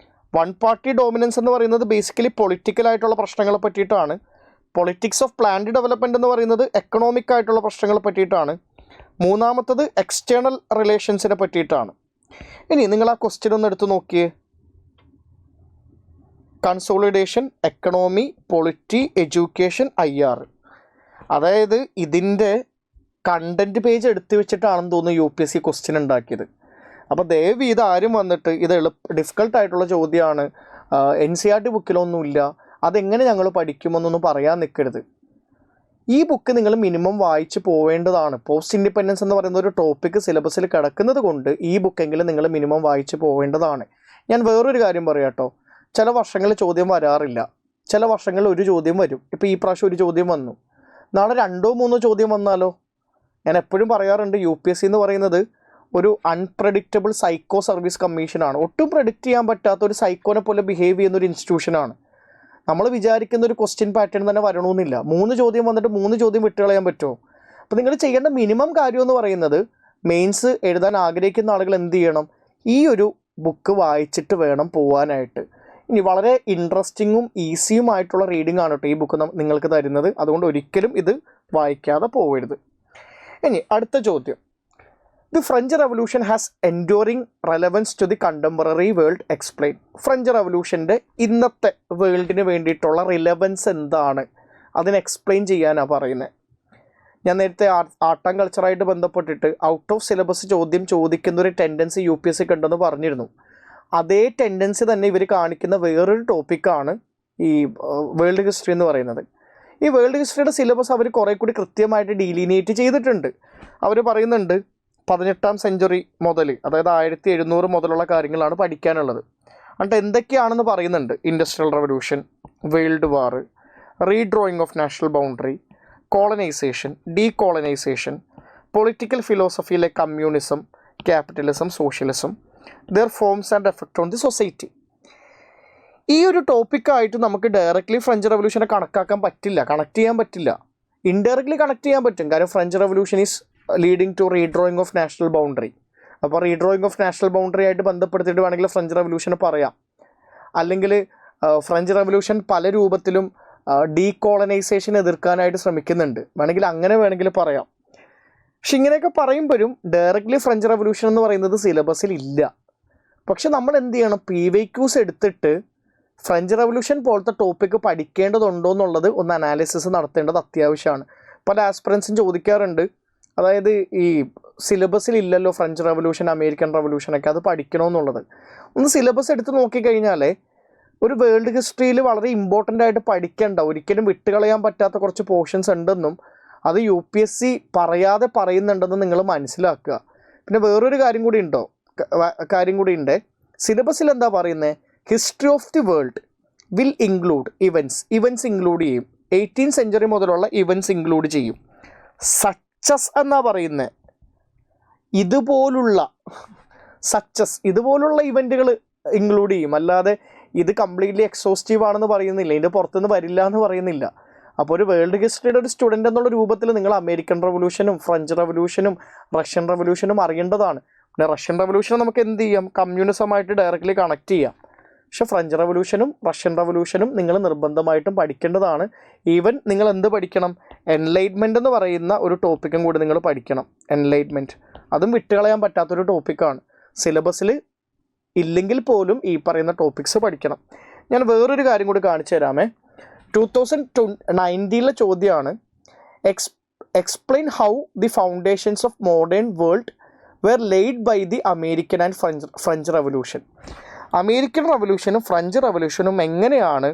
വൺ പാർട്ടി ഡോമിനൻസ് എന്ന് പറയുന്നത് ബേസിക്കലി പൊളിറ്റിക്കലായിട്ടുള്ള പ്രശ്നങ്ങളെ പറ്റിയിട്ടാണ്. പൊളിറ്റിക്സ് ഓഫ് പ്ലാൻഡ് ഡെവലപ്മെൻറ്റ് എന്ന് പറയുന്നത് എക്കണോമിക് ആയിട്ടുള്ള പ്രശ്നങ്ങളെ പറ്റിയിട്ടാണ്. മൂന്നാമത്തത് എക്സ്റ്റേണൽ റിലേഷൻസിനെ പറ്റിയിട്ടാണ്. ഇനി നിങ്ങൾ ആ ക്വസ്റ്റ്യൻ ഒന്ന് എടുത്ത് നോക്കിയേ. Consolidation, economy, polity, education, IR. അതായത് ഇതിൻ്റെ കണ്ടൻറ്റ് പേജ് എടുത്തു വെച്ചിട്ടാണെന്ന് തോന്നുന്നു UPSC ക്വസ്റ്റ്യൻ ഉണ്ടാക്കിയത്. അപ്പോൾ ദയവ് ഇത് ആരും വന്നിട്ട് ഇത് ഡിഫിക്കൽട്ടായിട്ടുള്ള ചോദ്യമാണ്, NCERT ബുക്കിലൊന്നുമില്ല, അതെങ്ങനെ ഞങ്ങൾ പഠിക്കുമെന്നൊന്നും പറയാൻ നിൽക്കരുത്. ഈ ബുക്ക് നിങ്ങൾ മിനിമം വായിച്ച് പോവേണ്ടതാണ്. പോസ്റ്റ് ഇൻഡിപെൻഡൻസ് എന്ന് പറയുന്ന ഒരു ടോപ്പിക്ക് സിലബസിൽ കിടക്കുന്നത് കൊണ്ട് ഈ ബുക്കെങ്കിലും നിങ്ങൾ മിനിമം വായിച്ച് പോവേണ്ടതാണ്. ഞാൻ വേറൊരു കാര്യം പറയാം കേട്ടോ. ചില വർഷങ്ങളിൽ ചോദ്യം വരാറില്ല, ചില വർഷങ്ങളിൽ ഒരു ചോദ്യം വരും. ഇപ്പോൾ ഈ പ്രാവശ്യം ഒരു ചോദ്യം വന്നു, നാളെ 2-3 ചോദ്യം വന്നാലോ? ഞാൻ എപ്പോഴും പറയാറുണ്ട്, UPSC എന്ന് പറയുന്നത് ഒരു അൺപ്രഡിക്റ്റബിൾ സൈക്കോ സർവീസ് കമ്മീഷനാണ്. ഒട്ടും പ്രഡിക്റ്റ് ചെയ്യാൻ പറ്റാത്ത ഒരു സൈക്കോനെ പോലെ ബിഹേവ് ചെയ്യുന്ന ഒരു ഇൻസ്റ്റിറ്റ്യൂഷനാണ്. നമ്മൾ വിചാരിക്കുന്ന ഒരു ക്വസ്റ്റ്യൻ പാറ്റേൺ തന്നെ വരണമെന്നില്ല. 3 ചോദ്യം വന്നിട്ട് 3 ചോദ്യം വിട്ടുകളയാൻ പറ്റുമോ? അപ്പോൾ നിങ്ങൾ ചെയ്യേണ്ട മിനിമം കാര്യം എന്ന് പറയുന്നത് മെയിൻസ് എഴുതാൻ ആഗ്രഹിക്കുന്ന ആളുകൾ എന്ത് ചെയ്യണം, ഈ ഒരു ബുക്ക് വായിച്ചിട്ട് വേണം പോകാനായിട്ട്. ഇനി വളരെ ഇൻട്രസ്റ്റിങ്ങും ഈസിയുമായിട്ടുള്ള റീഡിംഗ് ആണ് കേട്ടോ ഈ ബുക്ക് നിങ്ങൾക്ക് തരുന്നത്. അതുകൊണ്ട് ഒരിക്കലും ഇത് വായിക്കാതെ പോകരുത്. ഇനി അടുത്ത ചോദ്യം, the French revolution has enduring relevance to the contemporary world explain. French റവല്യൂഷൻ്റെ ഇന്നത്തെ വേൾഡിന് വേണ്ടിയിട്ടുള്ള റിലവൻസ് എന്താണ്, അതിനെ എക്സ്പ്ലെയിൻ ചെയ്യാനാണ് പറയുന്നത്. ഞാൻ നേരത്തെ ആർട്ട് ആൻഡ് കൾച്ചറായിട്ട് ബന്ധപ്പെട്ടിട്ട് ഔട്ട് ഓഫ് സിലബസ് ചോദ്യം ചോദിക്കുന്ന ഒരു ടെൻഡൻസി UPSC ഉണ്ടെന്ന് പറഞ്ഞിരുന്നു. അതേ ടെൻഡൻസി തന്നെ ഇവർ കാണിക്കുന്ന വേറൊരു ടോപ്പിക്കാണ് ഈ വേൾഡ് ഹിസ്റ്ററി എന്ന് പറയുന്നത്. ഈ വേൾഡ് ഹിസ്റ്ററിയുടെ സിലബസ് അവർ കുറേ കൂടി കൃത്യമായിട്ട് ഡീലിനിയേറ്റ് ചെയ്തിട്ടുണ്ട്. അവർ പറയുന്നുണ്ട് 18ാം സെഞ്ച്വറി മുതൽ, അതായത് 1700 മുതലുള്ള കാര്യങ്ങളാണ് പഠിക്കാനുള്ളത്. എന്നിട്ട് എന്തൊക്കെയാണെന്ന് പറയുന്നുണ്ട്: industrial revolution, world war, redrawing of national boundary, colonisation, decolonisation, political philosophy like communism, capitalism, socialism, their forms and effect on the society. ഈ ഒരു ടോപ്പിക്കായിട്ട് നമുക്ക് ഡയറക്റ്റ്ലി ഫ്രഞ്ച് റവല്യൂഷനെ കണക്ട് ചെയ്യാൻ പറ്റില്ല. ഇൻഡയറക്ട്ലി കണക്ട് ചെയ്യാൻ പറ്റും. കാരണം French revolution is leading to redrawing of national boundary. അപ്പോൾ redrawing of national boundary ആയിട്ട് ബന്ധപ്പെടുത്തിയിട്ട് വേണമെങ്കിൽ ഫ്രഞ്ച് റവല്യൂഷന് പറയാം. അല്ലെങ്കിൽ ഫ്രഞ്ച് റവല്യൂഷൻ പല രൂപത്തിലും ഡീകോളനൈസേഷൻ എതിർക്കാനായിട്ട് ശ്രമിക്കുന്നുണ്ട്, വേണമെങ്കിൽ പറയാം. പക്ഷെ ഇങ്ങനെയൊക്കെ പറയുമ്പോഴും ഡയറക്റ്റ്ലി ഫ്രഞ്ച് റവല്യൂഷൻ എന്ന് പറയുന്നത് സിലബസിൽ ഇല്ല. പക്ഷെ നമ്മൾ എന്ത് ചെയ്യണം, PYQs എടുത്തിട്ട് ഫ്രഞ്ച് റവല്യൂഷൻ പോലത്തെ ടോപ്പിക്ക് പഠിക്കേണ്ടതുണ്ടോ എന്നുള്ളത് ഒന്ന് അനാലിസിസ് നടത്തേണ്ടത് അത്യാവശ്യമാണ്. പല ആസ്പിറൻസും ചോദിക്കാറുണ്ട്, അതായത് ഈ സിലബസിൽ ഇല്ലല്ലോ ഫ്രഞ്ച് റവല്യൂഷൻ, അമേരിക്കൻ റവല്യൂഷനൊക്കെ, അത് പഠിക്കണമെന്നുള്ളത്. ഒന്ന് സിലബസ് എടുത്ത് നോക്കിക്കഴിഞ്ഞാൽ ഒരു വേൾഡ് ഹിസ്റ്ററിയിൽ വളരെ ഇമ്പോർട്ടൻ്റ് ആയിട്ട് പഠിക്കേണ്ട, ഒരിക്കലും വിട്ടുകളയാൻ പറ്റാത്ത കുറച്ച് പോർഷൻസ് ഉണ്ടെന്നും അത് UPSC പറയാതെ പറയുന്നുണ്ടെന്ന് നിങ്ങൾ മനസ്സിലാക്കുക. പിന്നെ വേറൊരു കാര്യം കൂടി ഉണ്ട്, സിലബസിൽ എന്താ പറയുന്നത്, history of the world will include events include ചെയ്യും. 18th സെഞ്ച്വറി മുതലുള്ള ഇവൻറ്റ്സ് ഇൻക്ലൂഡ് ചെയ്യും. സച്ചസ് എന്നാ പറയുന്നത്, ഇതുപോലുള്ള ഇവൻറ്റുകൾ ഇൻക്ലൂഡ് ചെയ്യും. അല്ലാതെ ഇത് കംപ്ലീറ്റ്ലി എക്സോസ്റ്റീവ് ആണെന്ന് പറയുന്നില്ല, ഇതിൻ്റെ പുറത്തുനിന്ന് വരില്ല എന്ന് പറയുന്നില്ല. അപ്പോൾ ഒരു വേൾഡ് ഹിസ്റ്ററിയുടെ ഒരു സ്റ്റുഡൻ്റ് എന്നുള്ള രൂപത്തിൽ നിങ്ങൾ അമേരിക്കൻ റവല്യൂഷനും ഫ്രഞ്ച് റവല്യൂഷനും റഷ്യൻ റവല്യൂഷനും അറിയേണ്ടതാണ്. പിന്നെ റഷ്യൻ റവല്യൂഷനെ നമുക്ക് എന്ത് ചെയ്യാം, കമ്മ്യൂണിസമായിട്ട് ഡയറക്റ്റ്ലി കണക്ട് ചെയ്യാം. പക്ഷെ ഫ്രഞ്ച് റവല്യൂഷനും റഷ്യൻ റവല്യൂഷനും നിങ്ങൾ നിർബന്ധമായിട്ടും പഠിക്കേണ്ടതാണ്. ഈവൻ നിങ്ങൾ എന്ത് പഠിക്കണം, എൻലൈറ്റ്മെൻറ്റ് എന്ന് പറയുന്ന ഒരു ടോപ്പിക്കും കൂടി നിങ്ങൾ പഠിക്കണം. എൻലൈറ്റ്മെൻറ്റ് അതും വിട്ടുകളയാൻ പറ്റാത്തൊരു ടോപ്പിക്കാണ്. സിലബസിൽ ഇല്ലെങ്കിൽ പോലും ഈ പറയുന്ന ടോപ്പിക്സ് പഠിക്കണം. ഞാൻ വേറൊരു കാര്യം കൂടി കാണിച്ചു തരാമേ. 2019 ചോദ്യമാണ്, explain how the foundations of modern world were laid by the American and French revolution. American റവല്യൂഷനും ഫ്രഞ്ച് റവല്യൂഷനും എങ്ങനെയാണ്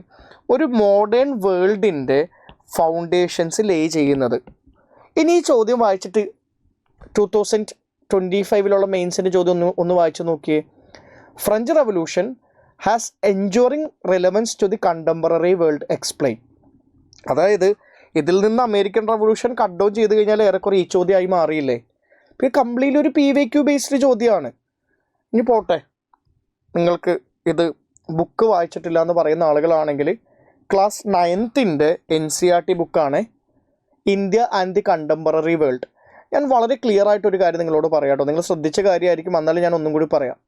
ഒരു മോഡേൺ വേൾഡിൻ്റെ ഫൗണ്ടേഷൻസ് ലേ ചെയ്യുന്നത്. ഇനി ഈ ചോദ്യം വായിച്ചിട്ട് 2025 മെയിൻസിൻ്റെ ചോദ്യം ഒന്ന് വായിച്ചു നോക്കിയേ. French revolution has enduring relevance to the contemporary world explain. അതായത് ഇതിൽ നിന്ന് അമേരിക്കൻ റവല്യൂഷൻ കട്ട് ഡൗൺ ചെയ്ത് കഴിഞ്ഞാൽ ഏറെക്കുറെ ഈ ചോദ്യമായി മാറിയില്ലേ. പിന്നെ കംപ്ലീറ്റ്ലി ഒരു PYQ ബേസ്ഡ് ചോദ്യമാണ്. ഇനി പോട്ടെ, നിങ്ങൾക്ക് ഇത് ബുക്ക് വായിച്ചിട്ടില്ല എന്ന് പറയുന്ന ആളുകളാണെങ്കിൽ ക്ലാസ് 9th NCERT ബുക്കാണ് India and the contemporary world. ഞാൻ വളരെ ക്ലിയർ ആയിട്ടൊരു കാര്യം നിങ്ങളോട് പറയാം കേട്ടോ, നിങ്ങൾ ശ്രദ്ധിച്ച കാര്യമായിരിക്കും, എന്നാലും ഞാൻ ഒന്നും കൂടി പറയാം.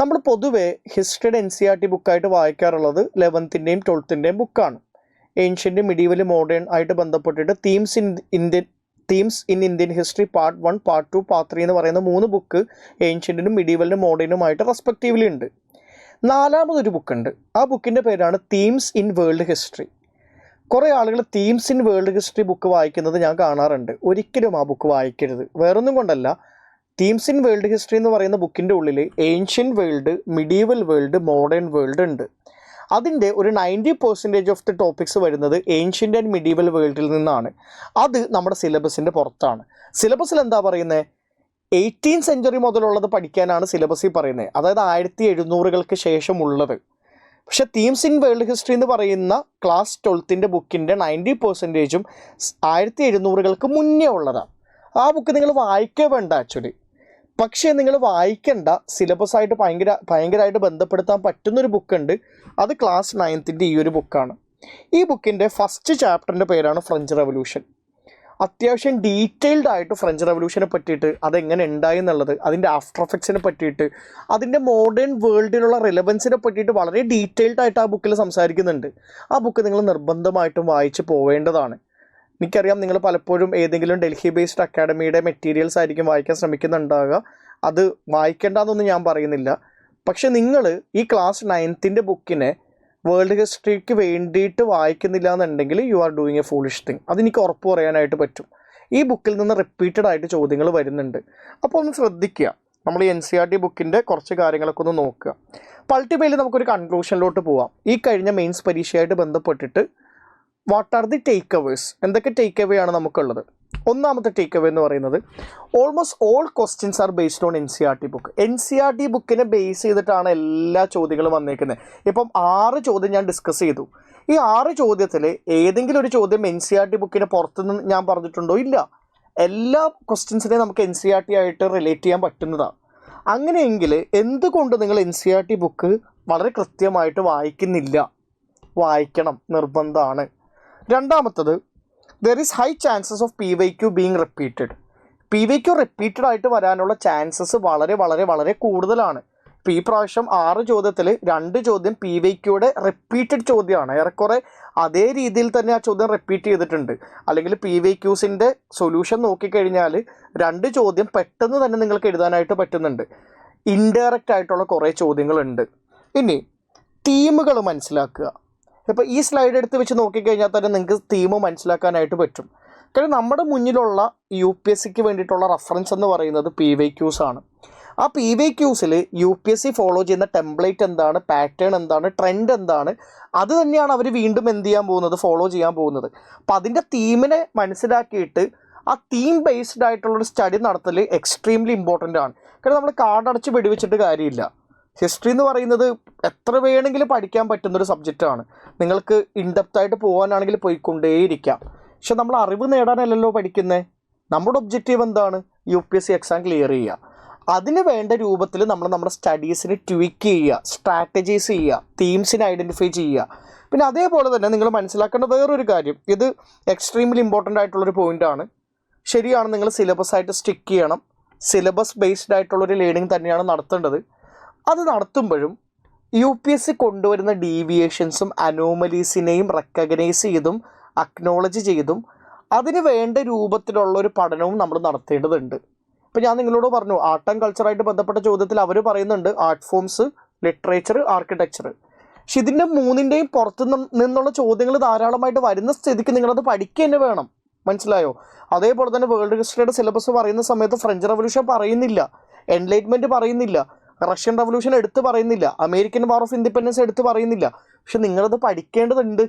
നമ്മൾ പൊതുവെ ഹിസ്റ്ററിയുടെ NCERT ബുക്കായിട്ട് വായിക്കാറുള്ളത് 11th 12th ബുക്കാണ്. ഏൻഷ്യൻ്റ്, മിഡീവൽ, മോഡേൺ ആയിട്ട് ബന്ധപ്പെട്ടിട്ട് themes in Indian history part 1, part 2, part 3 എന്ന് പറയുന്ന 3 ബുക്ക് ഏൻഷ്യൻറ്റിനും മിഡീവലിനും മോഡേണുമായിട്ട് റെസ്പെക്റ്റീവ്ലി ഉണ്ട്. 4ാമതൊരു ബുക്കുണ്ട്, ആ ബുക്കിൻ്റെ പേരാണ് തീംസ് ഇൻ വേൾഡ് ഹിസ്റ്ററി. കുറേ ആളുകൾ themes in world history book വായിക്കുന്നത് ഞാൻ കാണാറുണ്ട്. ഒരിക്കലും ആ ബുക്ക് വായിക്കരുത്. വേറൊന്നും കൊണ്ടല്ല, തീംസ് ഇൻ വേൾഡ് ഹിസ്റ്ററി എന്ന് പറയുന്ന ബുക്കിൻ്റെ ഉള്ളിൽ ancient world, medieval world, modern world ഉണ്ട്. അതിൻ്റെ ഒരു 90% ഓഫ് ദി ടോപ്പിക്സ് വരുന്നത് ഏൻഷ്യൻ്റ് ആൻഡ് മിഡീവൽ വേൾഡിൽ നിന്നാണ്. അത് നമ്മുടെ സിലബസിൻ്റെ പുറത്താണ്. സിലബസിൽ എന്താ പറയുന്നത്, 18th സെഞ്ച്വറി മുതലുള്ളത് പഠിക്കാനാണ് സിലബസിൽ പറയുന്നത്, അതായത് 1700-കൾക്ക് ശേഷമുള്ളത്. പക്ഷെ തീംസ് ഇൻ വേൾഡ് ഹിസ്റ്ററി എന്ന് പറയുന്ന ക്ലാസ് 12th ബുക്കിൻ്റെ 90%ഉം 1700-കൾക്ക് മുന്നേ ഉള്ളതാണ്. ആ ബുക്ക് നിങ്ങൾ വായിക്കേ വേണ്ട ആക്ച്വലി. പക്ഷേ നിങ്ങൾ വായിക്കേണ്ട, സിലബസായിട്ട് ഭയങ്കരമായിട്ട് ബന്ധപ്പെടുത്താൻ പറ്റുന്നൊരു ബുക്കുണ്ട്. അത് ക്ലാസ് 9th ഈ ഒരു ബുക്കാണ്. ഈ ബുക്കിൻ്റെ ഫസ്റ്റ് ചാപ്റ്ററിൻ്റെ പേരാണ് ഫ്രഞ്ച് റവല്യൂഷൻ. അത്യാവശ്യം ഡീറ്റെയിൽഡ് ആയിട്ട് ഫ്രഞ്ച് റവല്യൂഷനെ പറ്റിയിട്ട് അതെങ്ങനെ ഉണ്ടായി എന്നുള്ളത്, അതിൻ്റെ ആഫ്റ്റർ എഫക്ട്സിനെ പറ്റിയിട്ട്, അതിൻ്റെ മോഡേൺ വേൾഡിലുള്ള റിലവൻസിനെ പറ്റിയിട്ട് വളരെ ഡീറ്റെയിൽഡ് ആയിട്ട് ആ ബുക്കിൽ സംസാരിക്കുന്നുണ്ട്. ആ ബുക്ക് നിങ്ങൾ നിർബന്ധമായിട്ടും വായിച്ച് പോവേണ്ടതാണ്. എനിക്കറിയാം നിങ്ങൾ പലപ്പോഴും ഏതെങ്കിലും ഡൽഹി ബേസ്ഡ് അക്കാഡമിയുടെ മെറ്റീരിയൽസ് ആയിരിക്കും വായിക്കാൻ ശ്രമിക്കുന്നുണ്ടാകുക. അത് വായിക്കേണ്ടെന്നൊന്നും ഞാൻ പറയുന്നില്ല. പക്ഷെ നിങ്ങൾ ഈ ക്ലാസ് 9th ബുക്കിനെ വേൾഡ് ഹിസ്റ്ററിക്ക് വേണ്ടിയിട്ട് വായിക്കുന്നില്ല എന്നുണ്ടെങ്കിൽ you are doing A foolish thing. അതെനിക്ക് ഉറപ്പ് പറയാനായിട്ട് പറ്റും. ഈ ബുക്കിൽ നിന്ന് റിപ്പീറ്റഡ് ആയിട്ട് ചോദ്യങ്ങൾ വരുന്നുണ്ട്. അപ്പോൾ ഒന്ന് ശ്രദ്ധിക്കുക. നമ്മൾ ഈ NCERT ബുക്കിൻ്റെ കുറച്ച് കാര്യങ്ങളൊക്കെ ഒന്ന് നോക്കുക. അപ്പോൾ അൾട്ടിമേറ്റ്ലി നമുക്കൊരു കൺക്ലൂഷനിലോട്ട് പോവാം. ഈ കഴിഞ്ഞ മെയിൻസ് പരീക്ഷയായിട്ട് ബന്ധപ്പെട്ടിട്ട് what are the takeaways, എന്തൊക്കെ ടേക്ക് അവേ ആണ് നമുക്കുള്ളത്? ഒന്നാമത്തെ ടേക്ക് അവേ എന്ന് പറയുന്നത് almost all questions are based on NCERT book. NCERT ബുക്കിനെ ബേസ് ചെയ്തിട്ടാണ് എല്ലാ ചോദ്യങ്ങളും വന്നേക്കുന്നത്. ഇപ്പം 6 ചോദ്യം ഞാൻ ഡിസ്കസ് ചെയ്തു. ഈ 6 ചോദ്യത്തിൽ ഏതെങ്കിലും ഒരു ചോദ്യം NCERT ബുക്കിന് പുറത്തുനിന്ന് ഞാൻ പറഞ്ഞിട്ടുണ്ടോ? ഇല്ല. എല്ലാ ക്വസ്റ്റ്യൻസിനെയും നമുക്ക് NCERT ആയിട്ട് റിലേറ്റ് ചെയ്യാൻ പറ്റുന്നതാണ്. അങ്ങനെയെങ്കിൽ എന്തുകൊണ്ട് നിങ്ങൾ NCERT ബുക്ക് വളരെ കൃത്യമായിട്ട് വായിക്കുന്നില്ല? വായിക്കണം, നിർബന്ധമാണ്. രണ്ടാമത്തത്, there is high chances of PYQ being repeated. PYQ repeated ആയിട്ട് വരാനുള്ള ചാൻസസ് വളരെ വളരെ വളരെ കൂടുതലാണ്. ഇപ്പോൾ ഈ പ്രാവശ്യം 6 ചോദ്യത്തിൽ 2 ചോദ്യം PYQയുടെ റിപ്പീറ്റഡ് ചോദ്യമാണ്. ഏറെക്കുറെ അതേ രീതിയിൽ തന്നെ ആ ചോദ്യം റിപ്പീറ്റ് ചെയ്തിട്ടുണ്ട്. അല്ലെങ്കിൽ PYQസിൻ്റെ സൊല്യൂഷൻ നോക്കിക്കഴിഞ്ഞാൽ 2 ചോദ്യം പെട്ടെന്ന് തന്നെ നിങ്ങൾക്ക് എഴുതാനായിട്ട് പറ്റുന്നുണ്ട്. ഇൻഡയറക്റ്റ് ആയിട്ടുള്ള കുറേ ചോദ്യങ്ങളുണ്ട്. ഇനി തീമുകൾ മനസ്സിലാക്കുക. ഇപ്പോൾ ഈ സ്ലൈഡ് എടുത്ത് വെച്ച് നോക്കിക്കഴിഞ്ഞാൽ തന്നെ നിങ്ങൾക്ക് തീം മനസ്സിലാക്കാനായിട്ട് പറ്റും. കാരണം നമ്മുടെ മുന്നിലുള്ള UPSCക്ക് വേണ്ടിയിട്ടുള്ള റെഫറൻസ് എന്ന് പറയുന്നത് PYQs ആണ്. ആ PYQസിൽ UPSC ഫോളോ ചെയ്യുന്ന ടെംപ്ലേറ്റ് എന്താണ്, പാറ്റേൺ എന്താണ്, ട്രെൻഡ് എന്താണ്, അത് തന്നെയാണ് അവർ വീണ്ടും എന്ത് ചെയ്യാൻ പോകുന്നത്, ഫോളോ ചെയ്യാൻ പോകുന്നത്. അപ്പം അതിൻ്റെ തീമിനെ മനസ്സിലാക്കിയിട്ട് ആ തീം ബേസ്ഡ് ആയിട്ടുള്ളൊരു സ്റ്റഡി നടത്തൽ എക്സ്ട്രീംലി ഇമ്പോർട്ടൻ്റ് ആണ്. കാരണം നമ്മൾ കാർഡടച്ച് വെടിവെച്ചിട്ട് കാര്യമില്ല. ഹിസ്റ്ററി എന്ന് പറയുന്നത് എത്ര വേണമെങ്കിലും പഠിക്കാൻ പറ്റുന്നൊരു സബ്ജക്റ്റാണ്. നിങ്ങൾക്ക് ഇൻഡെപ്തായിട്ട് പോകാനാണെങ്കിൽ പോയിക്കൊണ്ടേയിരിക്കാം. പക്ഷെ നമ്മൾ അറിവ് നേടാനല്ലല്ലോ പഠിക്കുന്നത്. നമ്മുടെ ഒബ്ജക്റ്റീവ് എന്താണ്? UPSC എക്സാം ക്ലിയർ ചെയ്യുക. അതിന് വേണ്ട രൂപത്തിൽ നമ്മൾ നമ്മുടെ സ്റ്റഡീസിന് ട്വിക്ക് ചെയ്യുക, സ്ട്രാറ്റജൈസ് ചെയ്യുക, തീംസിനെ ഐഡൻറ്റിഫൈ ചെയ്യുക. പിന്നെ അതേപോലെ തന്നെ നിങ്ങൾ മനസ്സിലാക്കേണ്ട വേറൊരു കാര്യം, ഇത് എക്സ്ട്രീംലി ഇമ്പോർട്ടൻ്റ് ആയിട്ടുള്ളൊരു പോയിൻ്റാണ്. ശരിയാണ്, നിങ്ങൾ സിലബസ് ആയിട്ട് സ്റ്റിക്ക് ചെയ്യണം. സിലബസ് ബേസ്ഡ് ആയിട്ടുള്ളൊരു ലേണിംഗ് തന്നെയാണ് നടത്തേണ്ടത്. അത് നടത്തുമ്പോഴും UPSC കൊണ്ടുവരുന്ന ഡീവിയേഷൻസും അനോമലീസിനെയും റെക്കഗ്നൈസ് ചെയ്തും അക്നോളജ് ചെയ്തും അതിന് വേണ്ട രൂപത്തിലുള്ളൊരു പഠനവും നമ്മൾ നടത്തേണ്ടതുണ്ട്. ഇപ്പോൾ ഞാൻ നിങ്ങളോട് പറഞ്ഞു, ആർട്ട് ആൻഡ് കൾച്ചറായിട്ട് ബന്ധപ്പെട്ട ചോദ്യത്തിൽ അവർ പറയുന്നുണ്ട് ആർട്ട് ഫോംസ്, ലിറ്ററേച്ചർ, ആർക്കിടെക്ചർ. പക്ഷെ ഇതിൻ്റെ 3ൻ്റെയും പുറത്ത് നിന്നുള്ള ചോദ്യങ്ങൾ ധാരാളമായിട്ട് വരുന്ന സ്ഥിതിക്ക് നിങ്ങളത് പഠിക്കുക തന്നെ വേണം. മനസ്സിലായോ? അതേപോലെ തന്നെ വേൾഡ് ഹിസ്റ്ററിയുടെ സിലബസ് പറയുന്ന സമയത്ത് ഫ്രഞ്ച് റവല്യൂഷൻ പറയുന്നില്ല, എൻലൈറ്റ്മെൻറ്റ് പറയുന്നില്ല, റഷ്യൻ റവല്യൂഷൻ എടുത്ത് പറയുന്നില്ല, അമേരിക്കൻ വാർ ഓഫ് ഇൻഡിപെൻഡൻസ് എടുത്ത് പറയുന്നില്ല. പക്ഷെ നിങ്ങളത് പഠിക്കേണ്ടതുണ്ട്.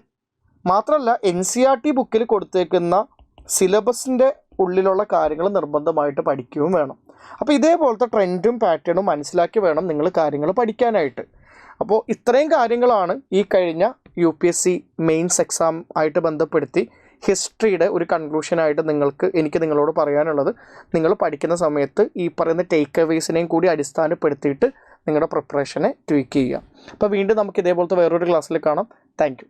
മാത്രമല്ല NCERT ബുക്കിൽ കൊടുത്തേക്കുന്ന സിലബസിൻ്റെ ഉള്ളിലുള്ള കാര്യങ്ങൾ നിർബന്ധമായിട്ട് പഠിക്കുകയും വേണം. അപ്പോൾ ഇതേപോലത്തെ ട്രെൻഡും പാറ്റേണും മനസ്സിലാക്കി വേണം നിങ്ങൾ കാര്യങ്ങൾ പഠിക്കാനായിട്ട്. അപ്പോൾ ഇത്രയും കാര്യങ്ങളാണ് ഈ കഴിഞ്ഞ UPSC മെയിൻസ് എക്സാം ആയിട്ട് ബന്ധപ്പെടുത്തി ഹിസ്റ്ററിയുടെ ഒരു കൺക്ലൂഷനായിട്ട് എനിക്ക് നിങ്ങളോട് പറയാനുള്ളത്. നിങ്ങൾ പഠിക്കുന്ന സമയത്ത് ഈ പറയുന്ന ടേക്ക് അവേസിനെയും കൂടി അടിസ്ഥാനപ്പെടുത്തിയിട്ട് നിങ്ങളുടെ പ്രിപ്പറേഷനെ ട്വീക്ക് ചെയ്യുക. അപ്പോൾ വീണ്ടും നമുക്ക് ഇതേപോലത്തെ വേറൊരു ക്ലാസ്സിൽ കാണാം. Thank you.